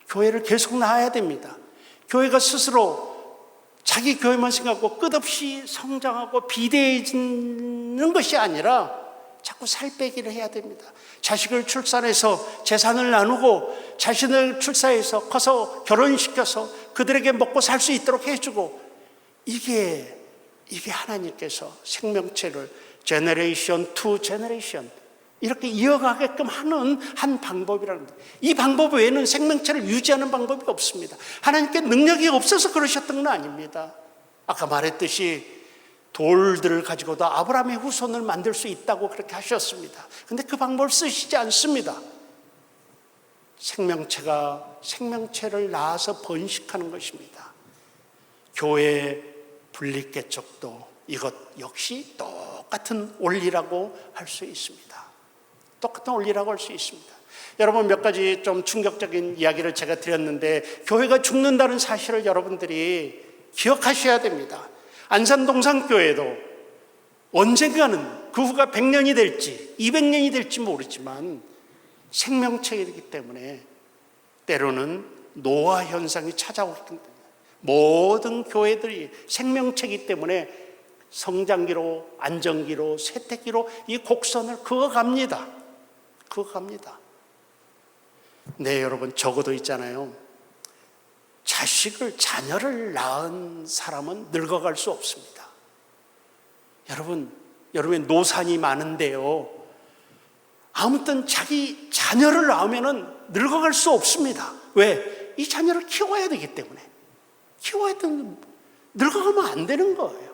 교회를 계속 나아야 됩니다. 교회가 스스로 자기 교회만 생각하고 끝없이 성장하고 비대해지는 것이 아니라 자꾸 살 빼기를 해야 됩니다. 자식을 출산해서 재산을 나누고 자신을 출산해서 커서 결혼시켜서 그들에게 먹고 살 수 있도록 해주고, 이게 하나님께서 생명체를 제너레이션 투 제너레이션 이렇게 이어가게끔 하는 한 방법이라는 거예요. 이 방법 외에는 생명체를 유지하는 방법이 없습니다. 하나님께 능력이 없어서 그러셨던 건 아닙니다. 아까 말했듯이 돌들을 가지고도 아브라함의 후손을 만들 수 있다고 그렇게 하셨습니다. 그런데 그 방법을 쓰시지 않습니다. 생명체를 낳아서 번식하는 것입니다. 교회 분립개척도 이것 역시 똑같은 원리라고 할 수 있습니다. 똑같은 원리라고 할 수 있습니다. 여러분, 몇 가지 좀 충격적인 이야기를 제가 드렸는데, 교회가 죽는다는 사실을 여러분들이 기억하셔야 됩니다. 안산동산교회도 언젠가는 그 후가 100년이 될지 200년이 될지 모르지만 생명체이기 때문에 때로는 노화 현상이 찾아오기 때문에 모든 교회들이 생명체이기 때문에 성장기로, 안정기로, 쇠퇴기로 이 곡선을 그어갑니다. 네, 여러분, 적어도 있잖아요. 자녀를 낳은 사람은 늙어갈 수 없습니다. 여러분의 노산이 많은데요, 아무튼 자기 자녀를 낳으면 늙어갈 수 없습니다. 왜? 이 자녀를 키워야 되기 때문에. 늙어가면 안 되는 거예요.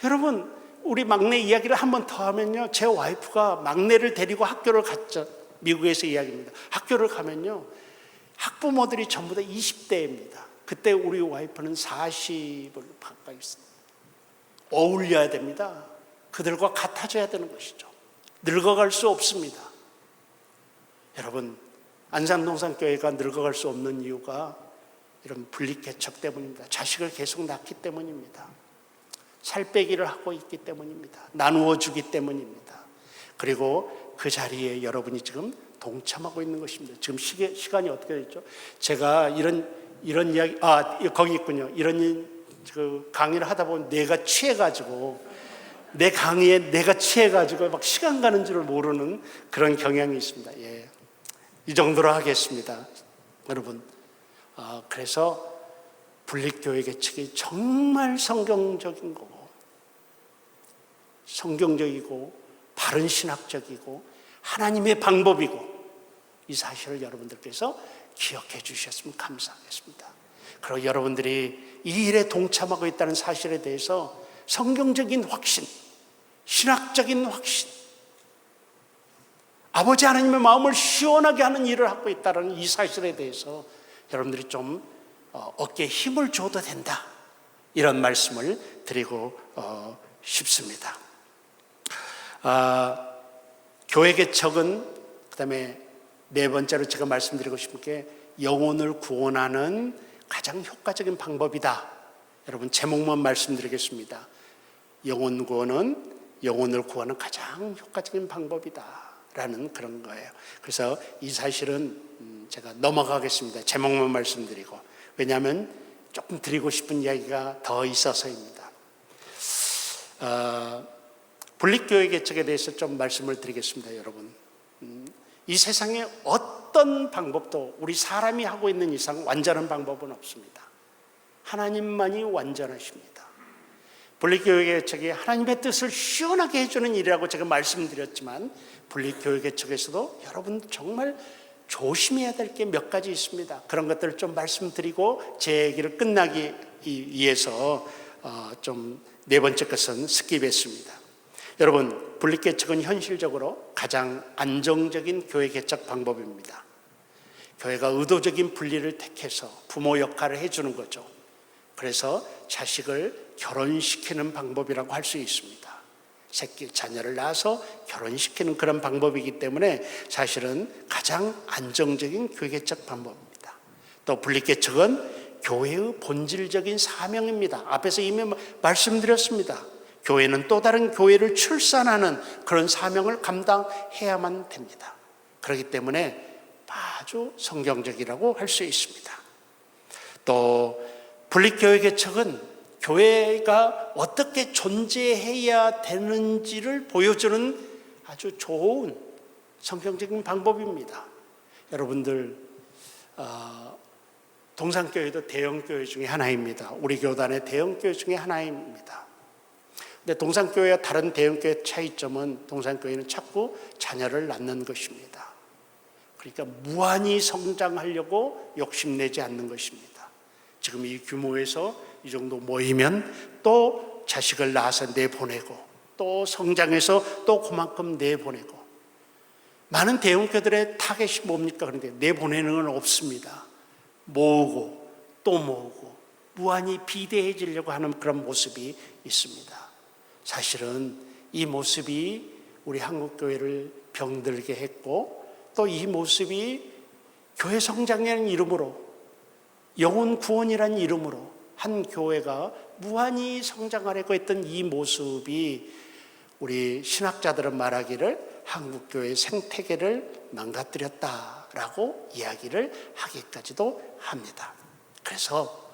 여러분, 우리 막내 이야기를 한 번 더 하면요, 제 와이프가 막내를 데리고 학교를 갔죠. 미국에서 이야기입니다. 학교를 가면요, 학부모들이 전부 다 20대입니다. 그때 우리 와이프는 40을 가까이 있습니다. 어울려야 됩니다. 그들과 같아져야 되는 것이죠. 늙어갈 수 없습니다. 여러분, 안산동산교회가 늙어갈 수 없는 이유가 이런 분립개척 때문입니다. 자식을 계속 낳기 때문입니다. 살 빼기를 하고 있기 때문입니다. 나누어 주기 때문입니다. 그리고 그 자리에 여러분이 지금 동참하고 있는 것입니다. 지금 시간이 어떻게 됐죠? 제가 이런 이야기, 거기 있군요. 이런 강의를 하다 보면 내가 취해가지고, 내 강의에 내가 취해가지고 막 시간 가는 줄을 모르는 그런 경향이 있습니다. 예. 이 정도로 하겠습니다. 여러분, 그래서 분립교회 개척이 정말 성경적이고 바른 신학적이고 하나님의 방법이고, 이 사실을 여러분들께서 기억해 주셨으면 감사하겠습니다. 그리고 여러분들이 이 일에 동참하고 있다는 사실에 대해서 성경적인 확신, 신학적인 확신, 아버지 하나님의 마음을 시원하게 하는 일을 하고 있다는 이 사실에 대해서 여러분들이 좀 어깨에 힘을 줘도 된다, 이런 말씀을 드리고 싶습니다. 교회 개척은, 그 다음에 네 번째로 제가 말씀드리고 싶은 게 영혼을 구원하는 가장 효과적인 방법이다. 여러분, 제목만 말씀드리겠습니다. 영혼 구원은 영혼을 구하는 가장 효과적인 방법이다 라는 그런 거예요. 그래서 이 사실은 제가 넘어가겠습니다. 제목만 말씀드리고. 왜냐하면 조금 드리고 싶은 이야기가 더 있어서입니다. 분립교회 개척에 대해서 좀 말씀을 드리겠습니다. 여러분, 이 세상에 어떤 방법도 우리 사람이 하고 있는 이상 완전한 방법은 없습니다. 하나님만이 완전하십니다. 분립교회 개척이 하나님의 뜻을 시원하게 해주는 일이라고 제가 말씀드렸지만, 분립교회 개척에서도 여러분 정말 조심해야 될 게 몇 가지 있습니다. 그런 것들을 좀 말씀드리고 제 얘기를 끝나기 위해서 좀 네 번째 것은 스킵했습니다. 여러분, 분립개척은 현실적으로 가장 안정적인 교회 개척 방법입니다. 교회가 의도적인 분리를 택해서 부모 역할을 해주는 거죠. 그래서 자식을 결혼시키는 방법이라고 할 수 있습니다. 자녀를 낳아서 결혼시키는 그런 방법이기 때문에 사실은 가장 안정적인 교회개척 방법입니다. 또 분립개척은 교회의 본질적인 사명입니다. 앞에서 이미 말씀드렸습니다. 교회는 또 다른 교회를 출산하는 그런 사명을 감당해야만 됩니다. 그렇기 때문에 아주 성경적이라고 할 수 있습니다. 또 분립교회 개척은 교회가 어떻게 존재해야 되는지를 보여주는 아주 좋은 성경적인 방법입니다. 여러분들 동산교회도 대형교회 중에 하나입니다. 우리 교단의 대형교회 중에 하나입니다. 근데 동산교회와 다른 대형교회의 차이점은 동산교회는 자꾸 자녀를 낳는 것입니다. 그러니까 무한히 성장하려고 욕심내지 않는 것입니다. 지금 이 규모에서 이 정도 모이면 또 자식을 낳아서 내보내고 또 성장해서 또 그만큼 내보내고 많은 대형교회들의 타겟이 뭡니까? 그런데 내보내는 건 없습니다. 모으고 또 모으고 무한히 비대해지려고 하는 그런 모습이 있습니다. 사실은 이 모습이 우리 한국교회를 병들게 했고 또 이 모습이 교회 성장이라는 이름으로 영혼 구원이라는 이름으로 한 교회가 무한히 성장하려고 했던 이 모습이 우리 신학자들은 말하기를 한국교회의 생태계를 망가뜨렸다라고 이야기를 하기까지도 합니다. 그래서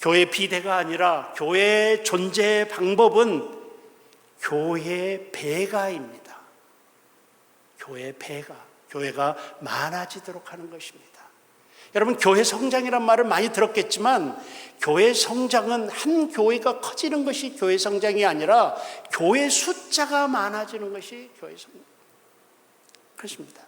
교회 비대가 아니라 교회의 존재 방법은 교회 배가입니다. 교회 배가, 교회가 많아지도록 하는 것입니다. 여러분, 교회 성장이란 말을 많이 들었겠지만 교회 성장은 한 교회가 커지는 것이 교회 성장이 아니라 교회 숫자가 많아지는 것이 교회 성장. 그렇습니다.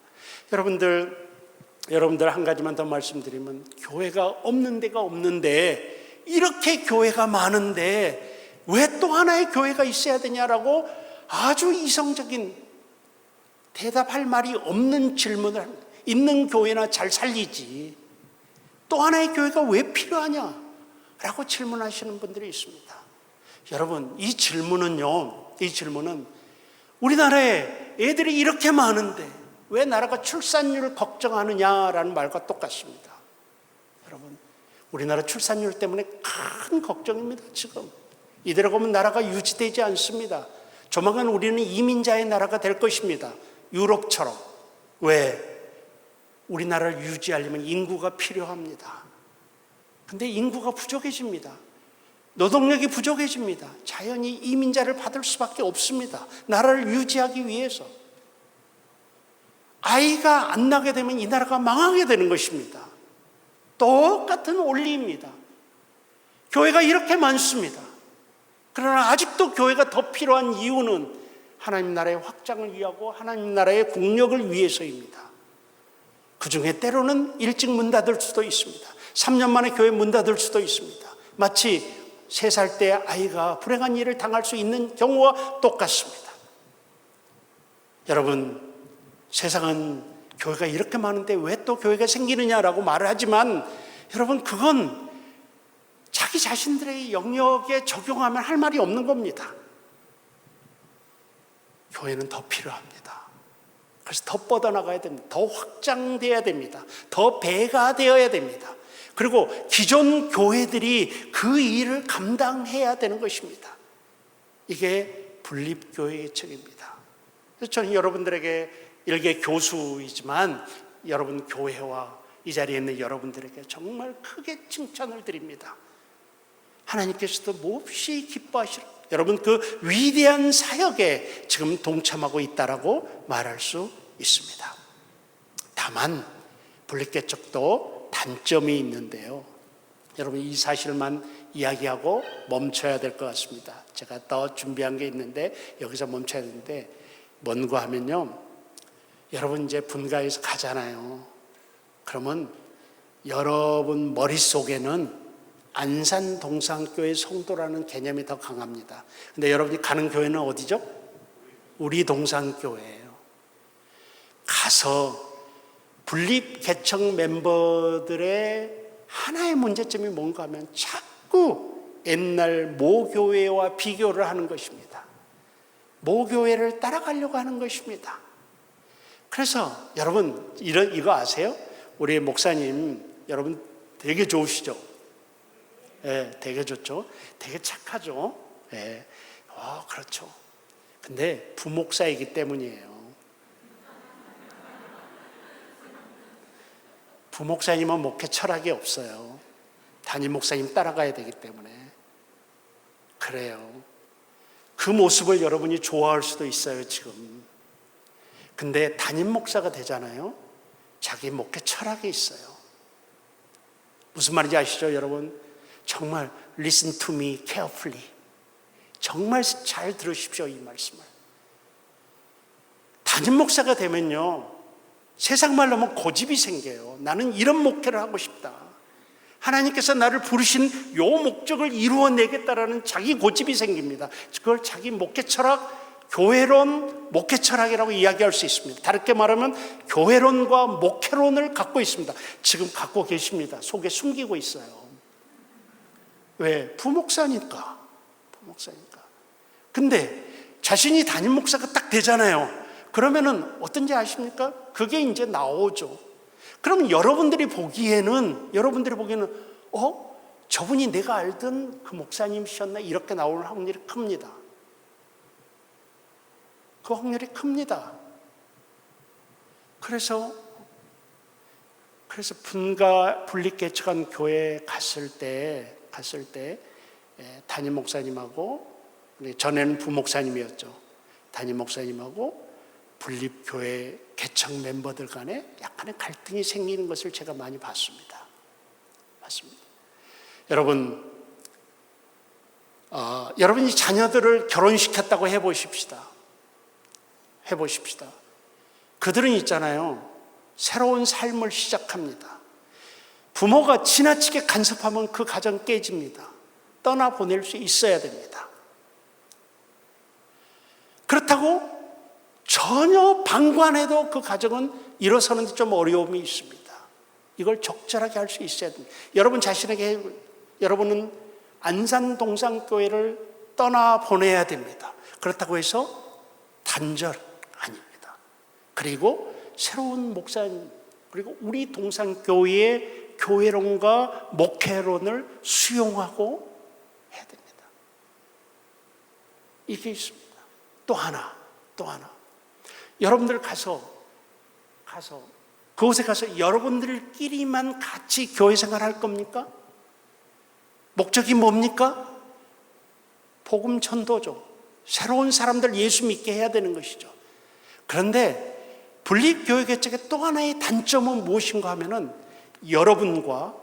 여러분들 한 가지만 더 말씀드리면 교회가 없는 데가 없는데 이렇게 교회가 많은데 왜 또 하나의 교회가 있어야 되냐라고 아주 이성적인 대답할 말이 없는 질문을 합니다. 있는 교회나 잘 살리지 또 하나의 교회가 왜 필요하냐? 라고 질문하시는 분들이 있습니다. 여러분, 이 질문은 우리나라에 애들이 이렇게 많은데 왜 나라가 출산율을 걱정하느냐라는 말과 똑같습니다. 여러분, 우리나라 출산율 때문에 큰 걱정입니다. 지금 이대로 가면 나라가 유지되지 않습니다. 조만간 우리는 이민자의 나라가 될 것입니다. 유럽처럼. 왜? 우리나라를 유지하려면 인구가 필요합니다. 근데 인구가 부족해집니다. 노동력이 부족해집니다. 자연히 이민자를 받을 수밖에 없습니다. 나라를 유지하기 위해서. 아이가 안 나게 되면 이 나라가 망하게 되는 것입니다. 똑같은 원리입니다. 교회가 이렇게 많습니다. 그러나 아직도 교회가 더 필요한 이유는 하나님 나라의 확장을 위하고 하나님 나라의 국력을 위해서입니다. 그 중에 때로는 일찍 문 닫을 수도 있습니다. 3년 만에 교회 문 닫을 수도 있습니다. 마치 3살 때 아이가 불행한 일을 당할 수 있는 경우와 똑같습니다. 여러분, 세상은 교회가 이렇게 많은데 왜 또 교회가 생기느냐라고 말을 하지만 여러분, 그건 자기 자신들의 영역에 적용하면 할 말이 없는 겁니다. 교회는 더 필요합니다. 그래서 더 뻗어나가야 됩니다. 더 확장되어야 됩니다. 더 배가 되어야 됩니다. 그리고 기존 교회들이 그 일을 감당해야 되는 것입니다. 이게 분립교회 개척입니다. 그래서 저는 여러분들에게 일개 교수이지만 여러분 교회와 이 자리에 있는 여러분들에게 정말 크게 칭찬을 드립니다. 하나님께서도 몹시 기뻐하시는 여러분 그 위대한 사역에 지금 동참하고 있다라고 말할 수 있습니다. 다만 분립개척도 단점이 있는데요. 여러분, 이 사실만 이야기하고 멈춰야 될 것 같습니다. 제가 더 준비한 게 있는데 여기서 멈춰야 되는데 뭔가 하면요, 여러분 이제 분가해서 가잖아요. 그러면 여러분 머릿속에는 안산 동산교회 성도라는 개념이 더 강합니다. 근데 여러분이 가는 교회는 어디죠? 우리 동산교회예요. 가서 분립개척 멤버들의 하나의 문제점이 뭔가 하면 자꾸 옛날 모교회와 비교를 하는 것입니다. 모교회를 따라가려고 하는 것입니다. 그래서 여러분 이거 아세요? 우리 목사님 여러분 되게 좋으시죠? 예, 되게 좋죠. 되게 착하죠. 예, 그렇죠. 근데 부목사이기 때문이에요. 부목사님은 목회 철학이 없어요. 담임 목사님 따라가야 되기 때문에. 그래요. 그 모습을 여러분이 좋아할 수도 있어요, 지금. 근데 담임 목사가 되잖아요. 자기 목회 철학이 있어요. 무슨 말인지 아시죠, 여러분? 정말 listen to me carefully. 정말 잘 들으십시오, 이 말씀을. 담임 목사가 되면요, 세상 말로 하면 고집이 생겨요. 나는 이런 목회를 하고 싶다. 하나님께서 나를 부르신 요 목적을 이루어내겠다라는 자기 고집이 생깁니다. 그걸 자기 목회 철학, 교회론, 목회 철학이라고 이야기할 수 있습니다. 다르게 말하면 교회론과 목회론을 갖고 있습니다. 지금 갖고 계십니다. 속에 숨기고 있어요. 왜? 부목사니까. 부목사니까. 근데 자신이 담임 목사가 딱 되잖아요. 그러면은 어떤지 아십니까? 그게 이제 나오죠. 그럼 여러분들이 보기에는 저분이 내가 알던 그 목사님이셨나? 이렇게 나올 확률이 큽니다. 그 확률이 큽니다. 그래서 분립개척한 교회에 갔을 때 담임 목사님하고, 전에는 부목사님이었죠. 담임 목사님하고 분립교회 개척 멤버들 간에 약간의 갈등이 생기는 것을 제가 많이 봤습니다. 여러분이 자녀들을 결혼시켰다고 해보십시다. 그들은 있잖아요. 새로운 삶을 시작합니다. 부모가 지나치게 간섭하면 그 가정 깨집니다. 떠나보낼 수 있어야 됩니다. 그렇다고 전혀 방관해도 그 가정은 일어서는 데 좀 어려움이 있습니다. 이걸 적절하게 할 수 있어야 됩니다. 여러분은 안산동산교회를 떠나보내야 됩니다. 그렇다고 해서 단절 아닙니다. 그리고 새로운 목사님, 그리고 우리 동산교회의 교회론과 목회론을 수용하고 해야 됩니다. 이게 있습니다. 또 하나. 여러분들 그곳에 가서 여러분들끼리만 같이 교회 생활할 겁니까? 목적이 뭡니까? 복음 전도죠. 새로운 사람들 예수 믿게 해야 되는 것이죠. 그런데 분립교회 개척의 또 하나의 단점은 무엇인가 하면은 여러분과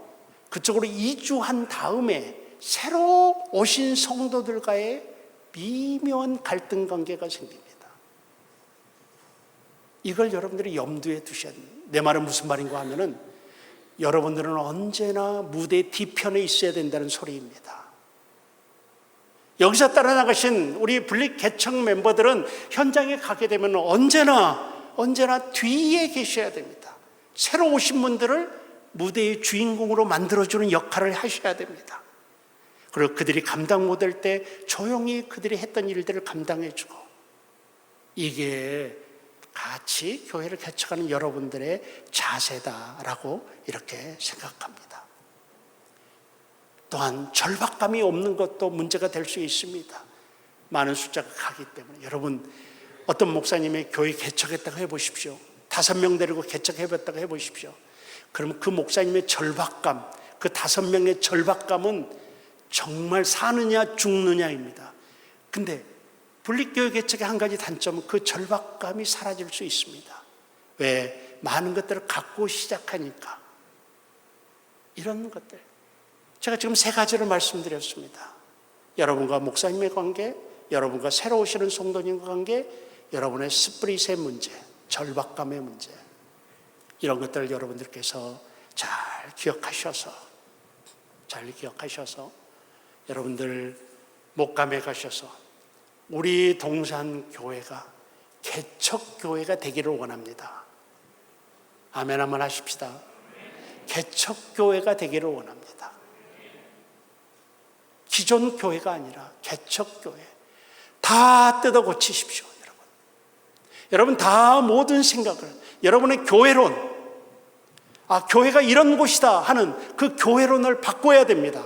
그쪽으로 이주한 다음에 새로 오신 성도들과의 미묘한 갈등 관계가 생깁니다. 이걸 여러분들이 염두에 두셔야 됩니다. 내 말은 무슨 말인가 하면은 여러분들은 언제나 무대 뒤편에 있어야 된다는 소리입니다. 여기서 따라 나가신 우리 분립 개척 멤버들은 현장에 가게 되면 언제나 뒤에 계셔야 됩니다. 새로 오신 분들을 무대의 주인공으로 만들어주는 역할을 하셔야 됩니다. 그리고 그들이 감당 못할 때 조용히 그들이 했던 일들을 감당해주고, 이게 같이 교회를 개척하는 여러분들의 자세다라고 이렇게 생각합니다. 또한 절박감이 없는 것도 문제가 될 수 있습니다. 많은 숫자가 가기 때문에. 여러분, 어떤 목사님의 교회 개척했다고 해보십시오. 5명 데리고 개척해봤다고 해보십시오. 그러면 그 목사님의 절박감, 그 5명의 절박감은 정말 사느냐 죽느냐입니다. 근데 분립교회 개척의 한 가지 단점은 그 절박감이 사라질 수 있습니다. 왜? 많은 것들을 갖고 시작하니까. 이런 것들. 제가 지금 3가지를 말씀드렸습니다. 여러분과 목사님의 관계, 여러분과 새로 오시는 성도님과 관계, 여러분의 스프릿의 문제, 절박감의 문제. 이런 것들을 여러분들께서 잘 기억하셔서 여러분들 목감에 가셔서 우리 동산교회가 개척교회가 되기를 원합니다. 아멘 한번 하십시다. 개척교회가 되기를 원합니다. 기존 교회가 아니라 개척교회. 다 뜯어 고치십시오. 여러분 다 모든 생각을 여러분의 교회론, 교회가 이런 곳이다 하는 그 교회론을 바꿔야 됩니다.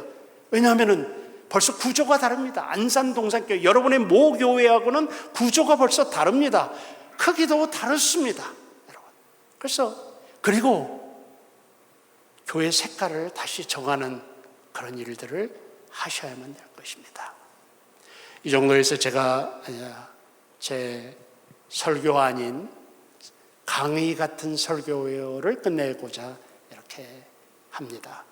왜냐하면 벌써 구조가 다릅니다. 안산동산교회, 여러분의 모교회하고는 구조가 벌써 다릅니다. 크기도 다릅니다, 여러분. 그리고 교회 색깔을 다시 정하는 그런 일들을 하셔야만 될 것입니다. 이 정도에서 제가 제 설교가 아닌 강의 같은 설교를 끝내고자 이렇게 합니다.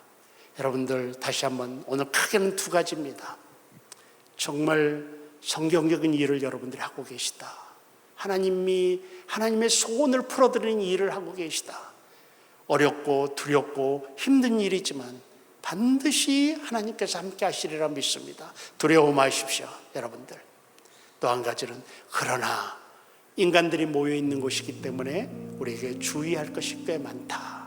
여러분들 다시 한번 오늘 크게는 두 가지입니다. 정말 성경적인 일을 여러분들이 하고 계시다. 하나님의 소원을 풀어드리는 일을 하고 계시다. 어렵고 두렵고 힘든 일이지만 반드시 하나님께서 함께 하시리라 믿습니다. 두려워 마십시오, 여러분들. 또 한 가지는 그러나 인간들이 모여 있는 곳이기 때문에 우리에게 주의할 것이 꽤 많다.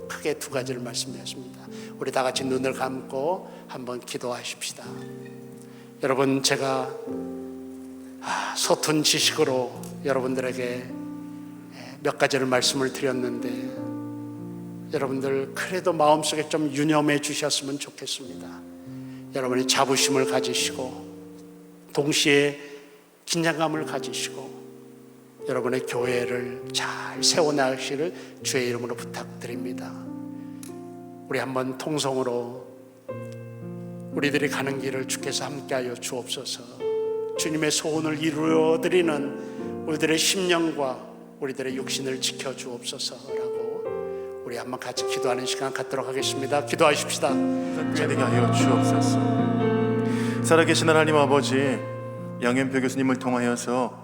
크게 두 가지를 말씀드렸습니다. 우리 다 같이 눈을 감고 한번 기도하십시다. 여러분, 제가 서툰 지식으로 여러분들에게 몇 가지를 말씀을 드렸는데 여러분들 그래도 마음속에 좀 유념해 주셨으면 좋겠습니다. 여러분이 자부심을 가지시고 동시에 긴장감을 가지시고 여러분의 교회를 잘 세워나가시기를 주의 이름으로 부탁드립니다. 우리 한번 통성으로 우리들이 가는 길을 주께서 함께하여 주옵소서. 주님의 소원을 이루어드리는 우리들의 심령과 우리들의 육신을 지켜주옵소서라고 우리 한번 같이 기도하는 시간 갖도록 하겠습니다. 기도하십시다. 되게 하여 주옵소서. 살아계신 하나님 아버지, 양현표 교수님을 통하여서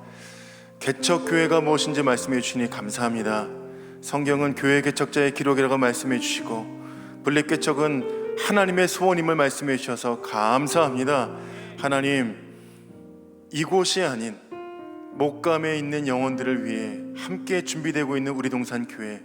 개척교회가 무엇인지 말씀해 주시니 감사합니다. 성경은 교회 개척자의 기록이라고 말씀해 주시고 분립개척은 하나님의 소원임을 말씀해 주셔서 감사합니다. 하나님, 이곳이 아닌 목감에 있는 영혼들을 위해 함께 준비되고 있는 우리 동산교회,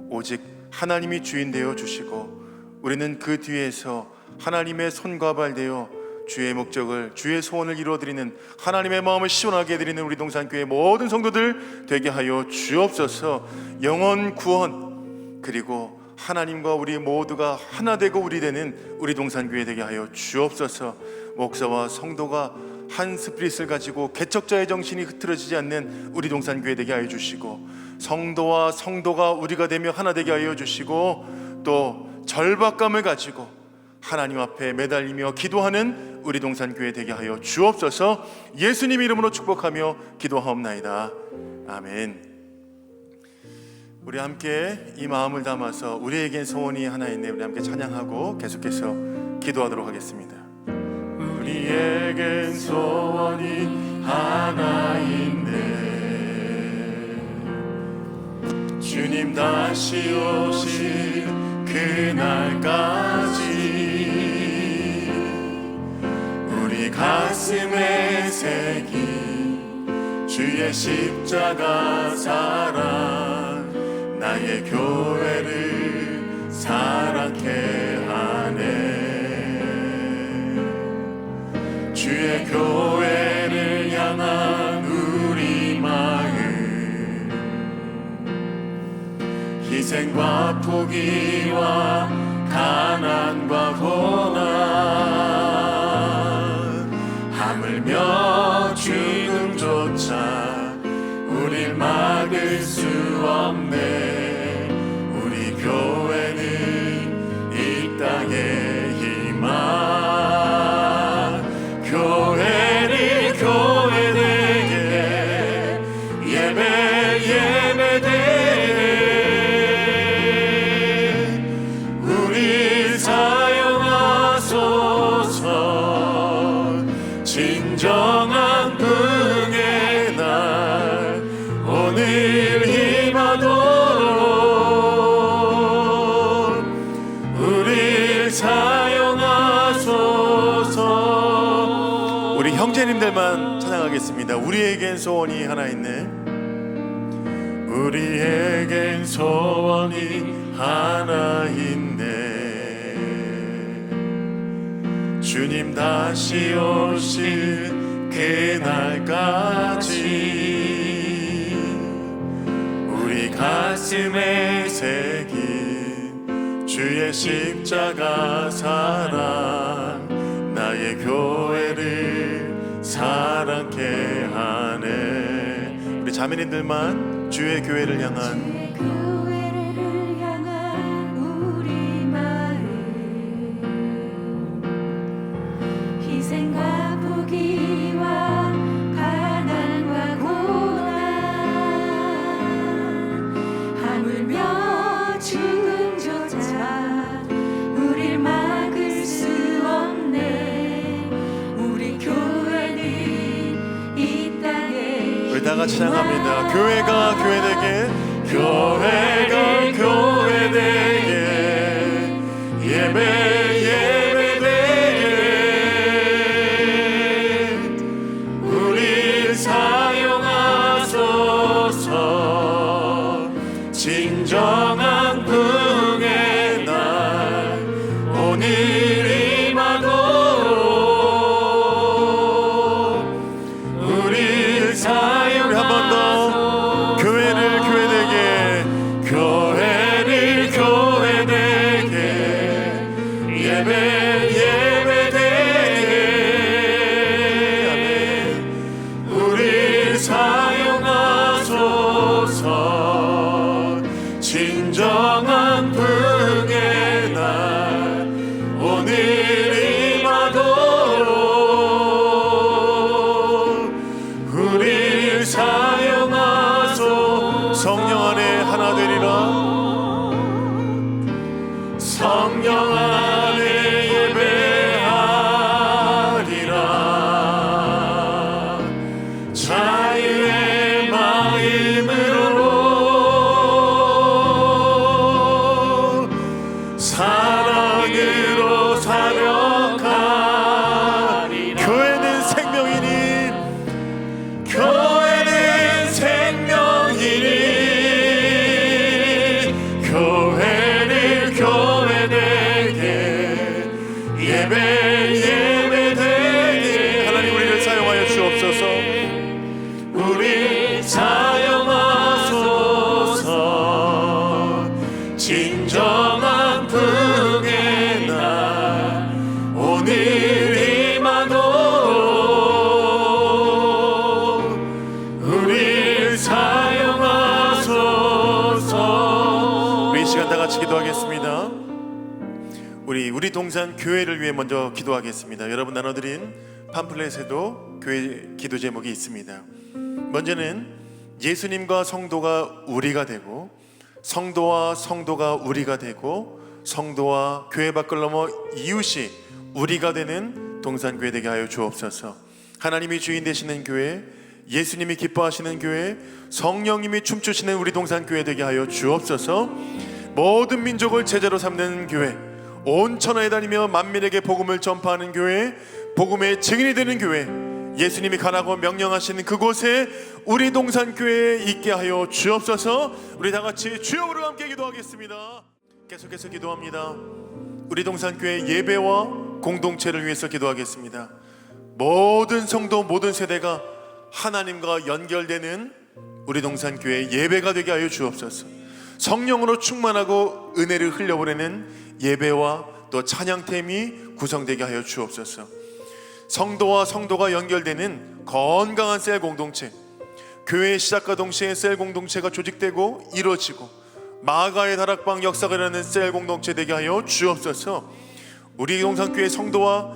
오직 하나님이 주인 되어 주시고 우리는 그 뒤에서 하나님의 손과 발 되어 주의 목적을, 주의 소원을 이루어드리는 하나님의 마음을 시원하게 해드리는 우리 동산교회 모든 성도들 되게 하여 주옵소서. 영혼 구원 그리고 하나님과 우리 모두가 하나 되고 우리 되는 우리 동산교회 되게 하여 주옵소서. 목사와 성도가 한 스피릿을 가지고 개척자의 정신이 흐트러지지 않는 우리 동산교회 되게 하여 주시고, 성도와 성도가 우리가 되며 하나 되게 하여 주시고, 또 절박감을 가지고 하나님 앞에 매달리며 기도하는 우리 동산교회 되게 하여 주옵소서. 예수님 이름으로 축복하며 기도하옵나이다. 아멘. 우리 함께 이 마음을 담아서 우리에겐 소원이 하나 있네, 우리 함께 찬양하고 계속해서 기도하도록 하겠습니다. 우리에겐 소원이 하나 있네, 주님 다시 오실 그날까지 우리 가슴에 새긴 주의 십자가 사랑, 나의 교회를 사랑케 하네. 주의 교회를 향한 우리 마음, 희생과 포기와 가난과 고난, 하물며 죽음조차 우릴 막을 수 없네. 우리 교회는 이 땅의 희망, 교회를 교회되게 예배되게 우리 사용하소서. 진정한 긍의 날 오늘 임하도록 우리 사용하소서. 우리 형제님들만 찬양하겠습니다. 우리에겐 소원이 하나 있네, 우리에겐 소원이 하나 있네, 주님 다시 오실 그날까지 우리 가슴에 새긴 주의 십자가 사랑 나의 교회를 사랑케 하네. 우리 자매님들만 주의 교회를 향한 우리 마음 희생과 포기와 가난과 고난 하물며 죽음조차 우릴 막을 수 없네. 우리 교회는 이 땅에 우리 다 같이 찬양합니다. 교회가 교회되게 교회가 교회되게 예배되게 우리 사용하소서. 진정한 부흥의 날 오늘 임하도록 우리 사용. 우리 한 번 더 교회를 교회되게 교회를 교회되게 예배되게 우리 사용하소서. 진정한 부흥의 날 오늘 임하도록 우리 사용하소. 성령 안에 하나 되리라. 성령 안에 예배하리라. 자유의 마음으로 사랑으로 사력하리라. 교회는 생명이니 교회는 생명이니 교회를 교회되게 예배되게 하나님 우리를 사용하여 주옵소서. 우리 사용하소서. 진정한 부흥의 날 오늘 임하도록 우리 사용하소서. 우리 이 시간 다 같이 기도하겠습니다. 우리 동산 교회를 위해 먼저 기도하겠습니다. 여러분 나눠드린 팜플렛에도 교회 기도 제목이 있습니다. 먼저는 예수님과 성도가 우리가 되고 성도와 성도가 우리가 되고 성도와 교회 밖을 넘어 이웃이 우리가 되는 동산교회 되게 하여 주옵소서. 하나님이 주인 되시는 교회, 예수님이 기뻐하시는 교회, 성령님이 춤추시는 우리 동산교회 되게 하여 주옵소서. 모든 민족을 제자로 삼는 교회, 온 천하에 다니며 만민에게 복음을 전파하는 교회, 복음의 증인이 되는 교회, 예수님이 가라고 명령하시는 그곳에 우리 동산교회에 있게 하여 주옵소서. 우리 다 같이 주여 부르고 함께 기도하겠습니다. 계속해서 기도합니다. 우리 동산교회 예배와 공동체를 위해서 기도하겠습니다. 모든 성도 모든 세대가 하나님과 연결되는 우리 동산교회 예배가 되게 하여 주옵소서. 성령으로 충만하고 은혜를 흘려보내는 예배와 또 찬양팀이 구성되게 하여 주옵소서. 성도와 성도가 연결되는 건강한 셀 공동체, 교회의 시작과 동시에 셀 공동체가 조직되고 이루어지고 마가의 다락방 역사가 일어나는 셀 공동체 되게 하여 주옵소서. 우리 동산교회 성도와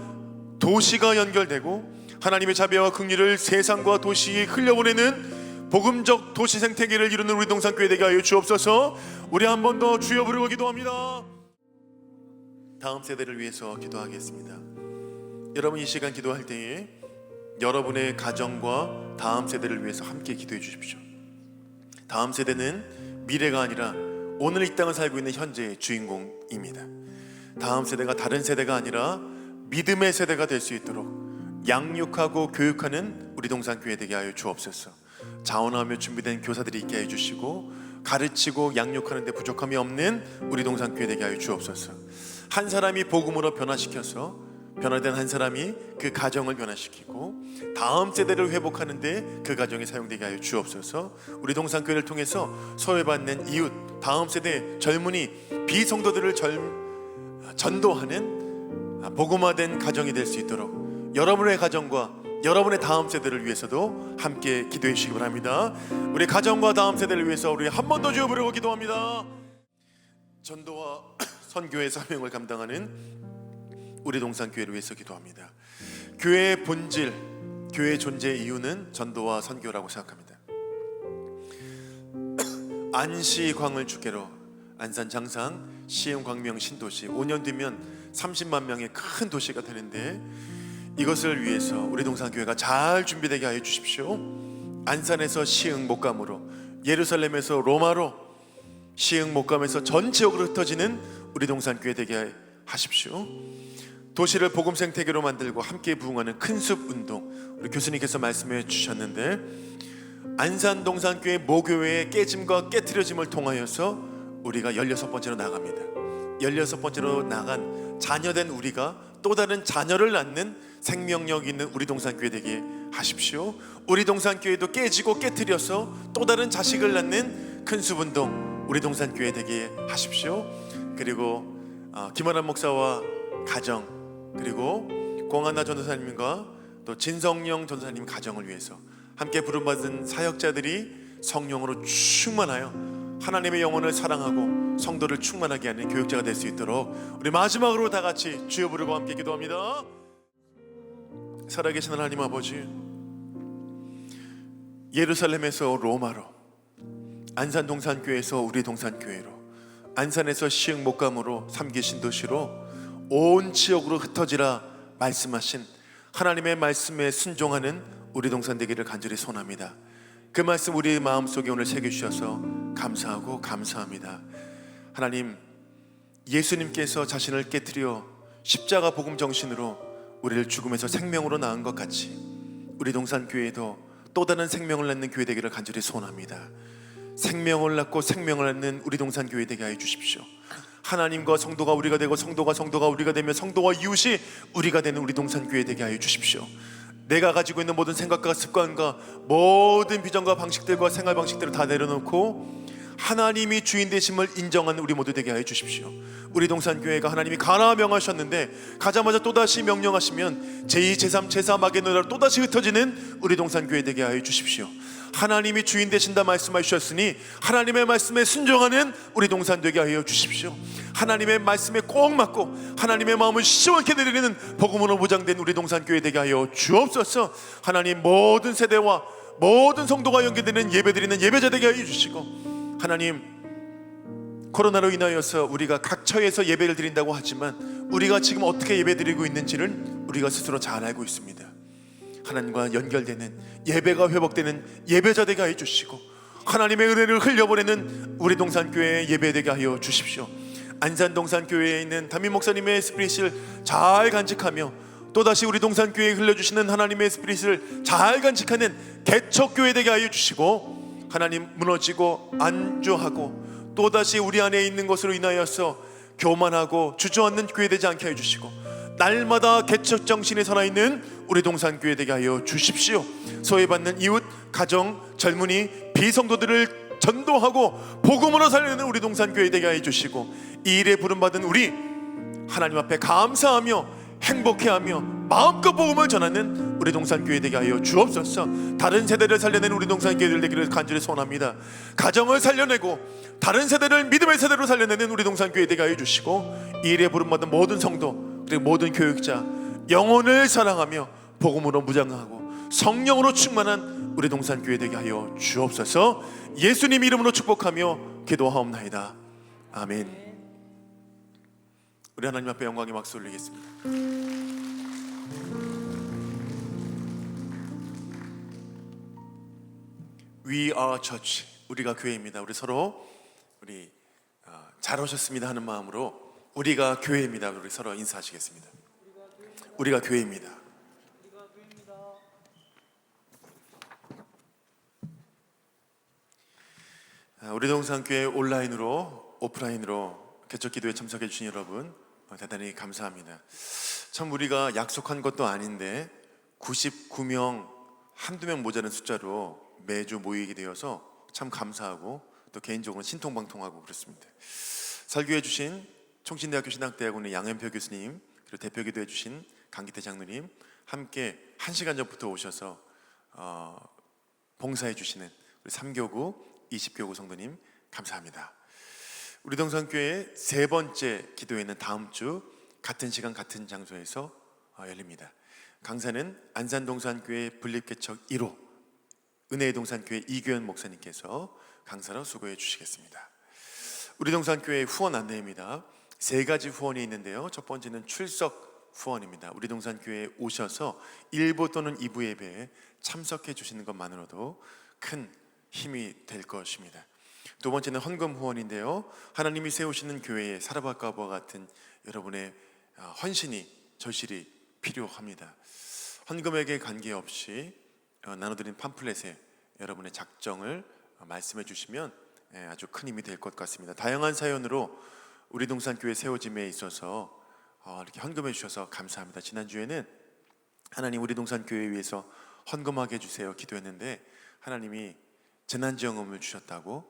도시가 연결되고 하나님의 자비와 긍휼을 세상과 도시에 흘려보내는 복음적 도시 생태계를 이루는 우리 동산교회 되게 하여 주옵소서. 우리 한 번 더 주여 부르고 기도합니다. 다음 세대를 위해서 기도하겠습니다. 여러분 이 시간 기도할 때에 여러분의 가정과 다음 세대를 위해서 함께 기도해 주십시오. 다음 세대는 미래가 아니라 오늘 이 땅을 살고 있는 현재의 주인공입니다. 다음 세대가 다른 세대가 아니라 믿음의 세대가 될 수 있도록 양육하고 교육하는 우리 동산교회 되게 하여 주옵소서. 자원하며 준비된 교사들이 있게 해주시고 가르치고 양육하는 데 부족함이 없는 우리 동산교회 되게 하여 주옵소서. 한 사람이 복음으로 변화시켜서 변화된 한 사람이 그 가정을 변화시키고 다음 세대를 회복하는데 그 가정이 사용되게 하여 주옵소서. 우리 동산교회를 통해서 소외받는 이웃, 다음 세대 젊은이 비성도들을 전도하는 복음화된 가정이 될 수 있도록 여러분의 가정과 여러분의 다음 세대를 위해서도 함께 기도해 주시기 바랍니다. 우리 가정과 다음 세대를 위해서 우리 한 번 더 주여 부르고 기도합니다. 전도와 선교의 사명을 감당하는 우리 동산교회를 위해서 기도합니다. 교회의 본질, 교회의 존재의 이유는 전도와 선교라고 생각합니다. 안시광을 주께로 안산 장상 시흥 광명 신도시 5년 뒤면 30만 명의 큰 도시가 되는데 이것을 위해서 우리 동산교회가 잘 준비되게 하여 주십시오. 안산에서 시흥 목감으로, 예루살렘에서 로마로, 시흥 목감에서 전 지역으로 흩어지는 우리 동산교회 되게 하십시오. 도시를 복음 생태계로 만들고 함께 부흥하는 큰 숲 운동, 우리 교수님께서 말씀해 주셨는데 안산 동산교회 모교회의 깨짐과 깨트려짐을 통하여서 우리가 16번째로 나갑니다. 16번째로 나간 자녀된 우리가 또 다른 자녀를 낳는 생명력 있는 우리 동산교회 되게 하십시오. 우리 동산교회도 깨지고 깨트려서 또 다른 자식을 낳는 큰 숲 운동 우리 동산교회 되게 하십시오. 그리고 김하란 목사와 가정, 그리고 공한나 전도사님과 또 진성령 전도사님 가정을 위해서 함께 부름받은 사역자들이 성령으로 충만하여 하나님의 영혼을 사랑하고 성도를 충만하게 하는 교육자가 될 수 있도록 우리 마지막으로 다 같이 주여 부르고 함께 기도합니다. 살아계신 하나님 아버지, 예루살렘에서 로마로, 안산 동산교회에서 우리 동산교회로, 안산에서 시흥 목감으로, 삼기 신도시로 온 지역으로 흩어지라 말씀하신 하나님의 말씀에 순종하는 우리 동산 되기를 간절히 소원합니다. 그 말씀 우리 마음속에 오늘 새겨주셔서 감사하고 감사합니다. 하나님, 예수님께서 자신을 깨뜨려 십자가 복음 정신으로 우리를 죽음에서 생명으로 낳은 것 같이 우리 동산교회도 또 다른 생명을 낳는 교회 되기를 간절히 소원합니다. 생명을 낳고 생명을 낳는 우리 동산교회 되게 하여 주십시오. 하나님과 성도가 우리가 되고 성도가 우리가 되며 성도와 이웃이 우리가 되는 우리 동산교회 되게 하여 주십시오. 내가 가지고 있는 모든 생각과 습관과 모든 비전과 방식들과 생활 방식들을 다 내려놓고 하나님이 주인 되심을 인정하는 우리 모두 되게 하여 주십시오. 우리 동산교회가 하나님이 가나 명하셨는데 가자마자 또다시 명령하시면 제2, 제3, 제4 마게노라로 또다시 흩어지는 우리 동산교회 되게 하여 주십시오. 하나님이 주인 되신다 말씀해 주셨으니 하나님의 말씀에 순종하는 우리 동산 되게 하여 주십시오. 하나님의 말씀에 꼭 맞고 하나님의 마음을 시원케 내리는 복음으로 무장된 우리 동산교회 되게 하여 주옵소서. 하나님, 모든 세대와 모든 성도가 연계되는 예배드리는 예배자 되게 하여 주시고, 하나님, 코로나로 인하여서 우리가 각 처에서 예배를 드린다고 하지만 우리가 지금 어떻게 예배드리고 있는지를 우리가 스스로 잘 알고 있습니다. 하나님과 연결되는 예배가 회복되는 예배자 되게 하여 주시고 하나님의 은혜를 흘려보내는 우리 동산교회의 예배 되게 하여 주십시오. 안산 동산교회에 있는 담임 목사님의 스피릿을 잘 간직하며 또다시 우리 동산교회에 흘려주시는 하나님의 스피릿을 잘 간직하는 개척교회 되게 하여 주시고, 하나님, 무너지고 안주하고 또다시 우리 안에 있는 것으로 인하여서 교만하고 주저앉는 교회 되지 않게 하여 주시고 날마다 개척 정신에 살아있는 우리 동산교회 되게 하여 주십시오. 소외받는 이웃, 가정, 젊은이, 비성도들을 전도하고 복음으로 살리는 우리 동산교회 되게 하여 주시고, 이 일에 부름받은 우리 하나님 앞에 감사하며 행복해하며 마음껏 복음을 전하는 우리 동산교회 되게 하여 주옵소서. 다른 세대를 살려내는 우리 동산교회들 되기를 간절히 소원합니다. 가정을 살려내고 다른 세대를 믿음의 세대로 살려내는 우리 동산교회 되게 하여 주시고, 이 일에 부름받은 모든 성도 그리고 모든 교육자, 영혼을 사랑하며 복음으로 무장하고 성령으로 충만한 우리 동산교회 되게 하여 주옵소서. 예수님 이름으로 축복하며 기도하옵나이다. 아멘. 우리 하나님 앞에 영광의 박수 올리겠습니다. We are church. 우리가 교회입니다. 우리 서로 잘 오셨습니다 하는 마음으로 우리가 교회입니다. 우리 서로 인사하시겠습니다. 우리가 교회입니다. 우리 동산교회 온라인으로 오프라인으로 개척기도에 참석해 주신 여러분 대단히 감사합니다. 참 우리가 약속한 것도 아닌데 99명 한두 명 모자른 숫자로 매주 모이게 되어서 참 감사하고 또 개인적으로 신통방통하고 그렇습니다. 설교해 주신 총신대학교 신학대학원의 양현표 교수님, 그리고 대표기도해 주신 강기태 장로님, 함께 1시간 전부터 오셔서 봉사해 주시는 우리 3교구, 20교구 성도님 감사합니다. 우리 동산교회 세 번째 기도회는 다음 주 같은 시간 같은 장소에서 열립니다. 강사는 안산동산교회 분립개척 1호 은혜의 동산교회 이규현 목사님께서 강사로 수고해 주시겠습니다. 우리 동산교회 후원 안내입니다. 세 가지 후원이 있는데요. 첫 번째는 출석 후원입니다. 우리 동산교회에 오셔서 1부 또는 2부 예배에 참석해 주시는 것만으로도 큰 힘이 될 것입니다. 두 번째는 헌금 후원인데요. 하나님이 세우시는 교회에 사라바카와 같은 여러분의 헌신이 절실히 필요합니다. 헌금액에 관계없이 나눠드린 팜플렛에 여러분의 작정을 말씀해 주시면 아주 큰 힘이 될 것 같습니다. 다양한 사연으로 우리 동산교회 세워짐에 있어서 이렇게 헌금해 주셔서 감사합니다. 지난주에는 하나님 우리 동산교회 위해서 헌금하게 해주세요 기도했는데 하나님이 재난지원금을 주셨다고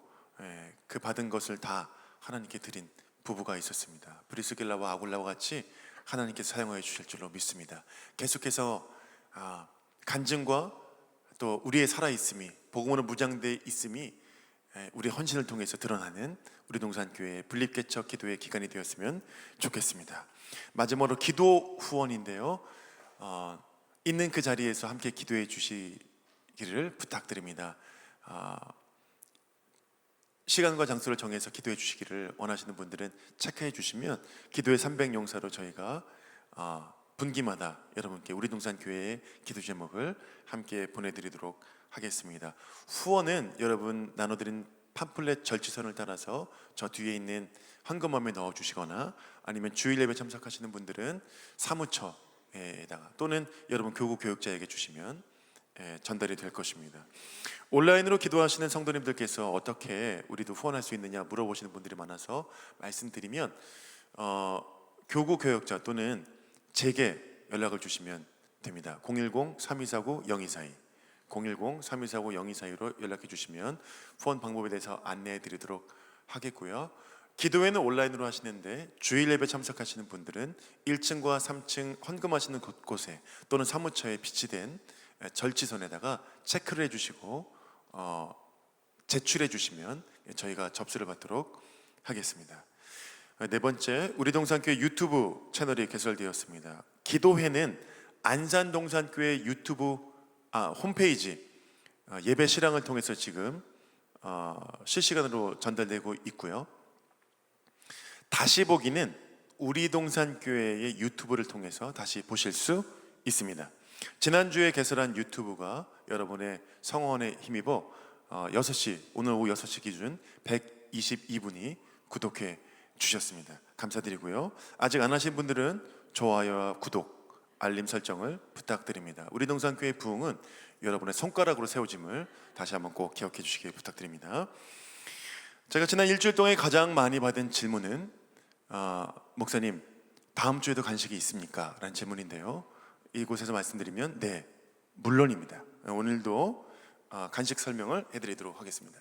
그 받은 것을 다 하나님께 드린 부부가 있었습니다. 브리스길라와 아굴라와 같이 하나님께서 사용하여 주실 줄로 믿습니다. 계속해서 간증과 또 우리의 살아있음이 복음으로 무장되어 있음이 우리 헌신을 통해서 드러나는 우리 동산교회의 분립개척 기도의 기간이 되었으면 좋겠습니다. 마지막으로 기도 후원인데요. 있는 그 자리에서 함께 기도해 주시기를 부탁드립니다. 시간과 장소를 정해서 기도해 주시기를 원하시는 분들은 체크해 주시면 기도의 300용사로 저희가 분기마다 여러분께 우리 동산교회의 기도 제목을 함께 보내드리도록 하겠습니다. 후원은 여러분 나눠드린 팜플렛 절지선을 따라서 저 뒤에 있는 헌금함에 넣어주시거나 아니면 주일 예배 참석하시는 분들은 사무처에다가 또는 여러분 교구 교육자에게 주시면 전달이 될 것입니다. 온라인으로 기도하시는 성도님들께서 어떻게 우리도 후원할 수 있느냐 물어보시는 분들이 많아서 말씀드리면 교구 교육자 또는 제게 연락을 주시면 됩니다. 010-3249-0242 010-3249-0242로 연락해 주시면 후원 방법에 대해서 안내해 드리도록 하겠고요. 기도회는 온라인으로 하시는데 주일 예배 참석하시는 분들은 1층과 3층 헌금하시는 곳곳에 또는 사무처에 비치된 절지선에다가 체크를 해주시고 제출해 주시면 저희가 접수를 받도록 하겠습니다. 네 번째, 우리 동산교회 유튜브 채널이 개설되었습니다. 기도회는 안산동산교회 유튜브 홈페이지 예배 실황을 통해서 지금 실시간으로 전달되고 있고요. 다시 보기는 우리 동산교회의 유튜브를 통해서 다시 보실 수 있습니다. 지난주에 개설한 유튜브가 여러분의 성원에 힘입어 6시 오늘 오후 6시 기준 122분이 구독해 주셨습니다. 감사드리고요. 아직 안 하신 분들은 좋아요와 구독, 알림 설정을 부탁드립니다. 우리 동산교회 부흥은 여러분의 손가락으로 세워짐을 다시 한번 꼭 기억해 주시길 부탁드립니다. 제가 지난 일주일 동안 가장 많이 받은 질문은 목사님 다음 주에도 간식이 있습니까? 라는 질문인데요. 이곳에서 말씀드리면 네, 물론입니다. 오늘도 간식 설명을 해드리도록 하겠습니다.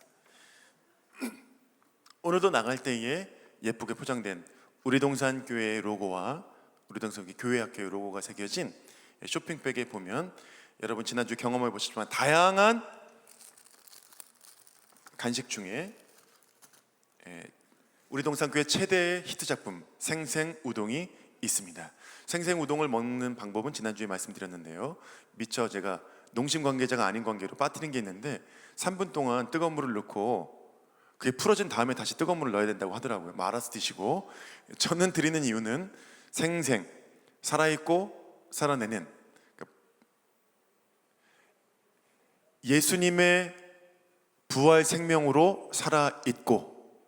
오늘도 나갈 때에 예쁘게 포장된 우리 동산교회의 로고와 우리 동산교회 교회학교의 로고가 새겨진 쇼핑백에 보면 여러분 지난주 경험해 보셨지만 다양한 간식 중에 우리 동산교회 최대의 히트 작품 생생우동이 있습니다. 생생우동을 먹는 방법은 지난주에 말씀드렸는데요. 미처 제가 농심 관계자가 아닌 관계로 빠뜨린 게 있는데 3분 동안 뜨거운 물을 넣고 그게 풀어진 다음에 다시 뜨거운 물을 넣어야 된다고 하더라고요. 말아서 드시고. 저는 드리는 이유는 생생, 살아있고 살아내는 예수님의 부활 생명으로 살아있고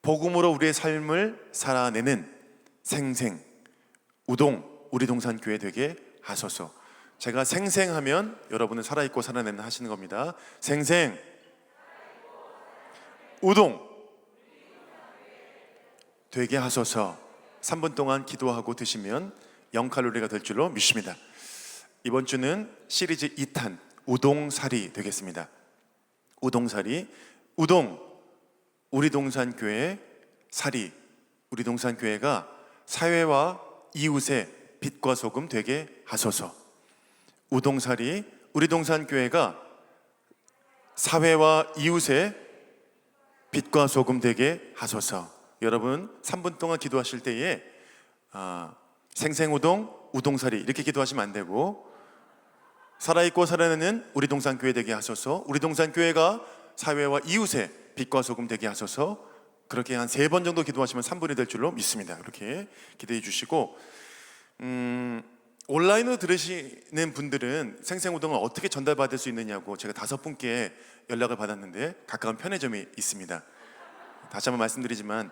복음으로 우리의 삶을 살아내는 생생 우동 우리 동산교회 되게 하소서. 제가 생생하면 여러분은 살아있고 살아내는 하시는 겁니다. 생생 우동 되게 하소서. 3분 동안 기도하고 드시면 0칼로리가 될 줄로 믿습니다. 이번 주는 시리즈 2탄 우동살이 되겠습니다. 우동살이, 우동, 우리 동산교회 살이, 우리 동산교회가 사회와 이웃의 빛과 소금 되게 하소서. 우동살이, 우리 동산교회가 사회와 이웃의 빛과 소금 되게 하소서. 여러분 3분 동안 기도하실 때에 생생우동, 우동살이 이렇게 기도하시면 안 되고, 살아있고 살아내는 우리 동산교회 되게 하소서, 우리 동산교회가 사회와 이웃의 빛과 소금 되게 하소서, 그렇게 한 3번 정도 기도하시면 3분이 될 줄로 믿습니다. 그렇게 기도해 주시고, 온라인으로 들으시는 분들은 생생우동을 어떻게 전달받을 수 있느냐고 제가 5분께 연락을 받았는데 가까운 편의점이 있습니다. 다시 한번 말씀드리지만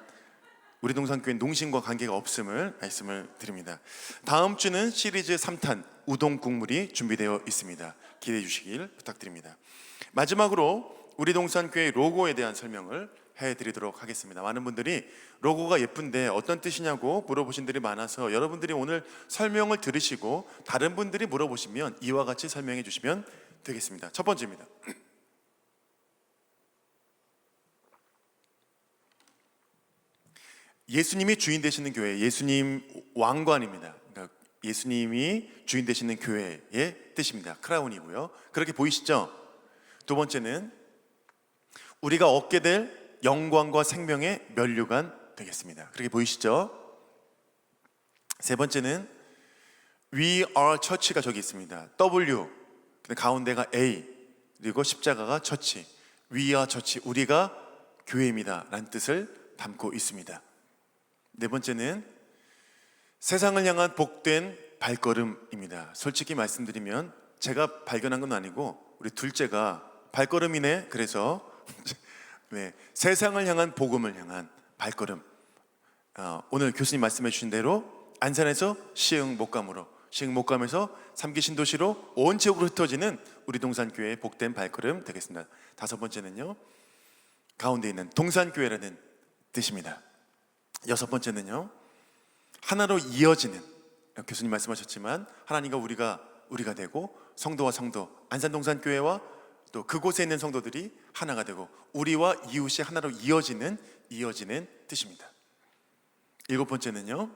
우리 동산교회 농심과 관계가 없음을 말씀을 드립니다. 다음 주는 시리즈 3탄 우동 국물이 준비되어 있습니다. 기대해 주시길 부탁드립니다. 마지막으로 우리 동산교회 로고에 대한 설명을 해드리도록 하겠습니다. 많은 분들이 로고가 예쁜데 어떤 뜻이냐고 물어보신 분들이 많아서 여러분들이 오늘 설명을 들으시고 다른 분들이 물어보시면 이와 같이 설명해 주시면 되겠습니다. 첫 번째입니다. 예수님이 주인 되시는 교회, 예수님 왕관입니다. 그러니까 예수님이 주인 되시는 교회의 뜻입니다. 크라운이고요. 그렇게 보이시죠? 두 번째는 우리가 얻게 될 영광과 생명의 면류관 되겠습니다. 그렇게 보이시죠? 세 번째는 We are church가 저기 있습니다. W, 근데 가운데가 A, 그리고 십자가가 처치. We are church, 우리가 교회입니다 라는 뜻을 담고 있습니다. 네 번째는 세상을 향한 복된 발걸음입니다. 솔직히 말씀드리면 제가 발견한 건 아니고 우리 둘째가 발걸음이네 그래서 네, 세상을 향한 복음을 향한 발걸음. 오늘 교수님 말씀해 주신 대로 안산에서 시흥 목감으로, 시흥 목감에서 3기 신도시로 온 지역으로 흩어지는 우리 동산교회의 복된 발걸음 되겠습니다. 다섯 번째는요, 가운데 있는 동산교회라는 뜻입니다. 여섯 번째는요, 하나로 이어지는, 교수님 말씀하셨지만 하나님과 우리가 되고 성도와 성도, 안산동산교회와 또 그곳에 있는 성도들이 하나가 되고 우리와 이웃이 하나로 이어지는 뜻입니다. 일곱 번째는요,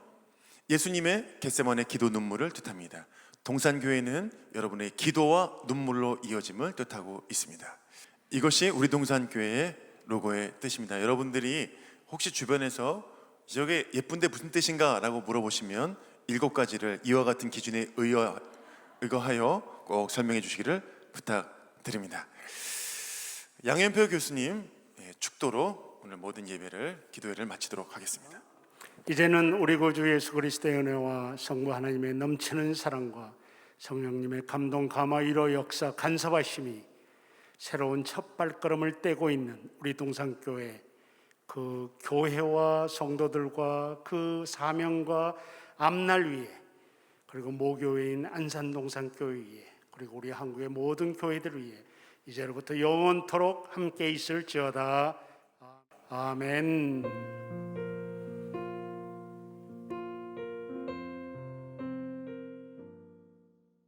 예수님의 겟세마네 기도 눈물을 뜻합니다. 동산교회는 여러분의 기도와 눈물로 이어짐을 뜻하고 있습니다. 이것이 우리 동산교회의 로고의 뜻입니다. 여러분들이 혹시 주변에서 저게 예쁜데 무슨 뜻인가 라고 물어보시면 7가지를 이와 같은 기준에 의거하여 꼭 설명해 주시기를 부탁드립니다. 양현표 교수님 축도로 오늘 모든 예배를, 기도회를 마치도록 하겠습니다. 이제는 우리 구주 예수 그리스도의 은혜와 성부 하나님의 넘치는 사랑과 성령님의 감동, 감화, 위로, 역사, 간섭하심이 새로운 첫 발걸음을 떼고 있는 우리 동산교회, 그 교회와 성도들과 그 사명과 앞날 위에, 그리고 모교회인 안산동산교회 위에, 그리고 우리 한국의 모든 교회들 위에 이제로부터 영원토록 함께 있을지어다. 아멘.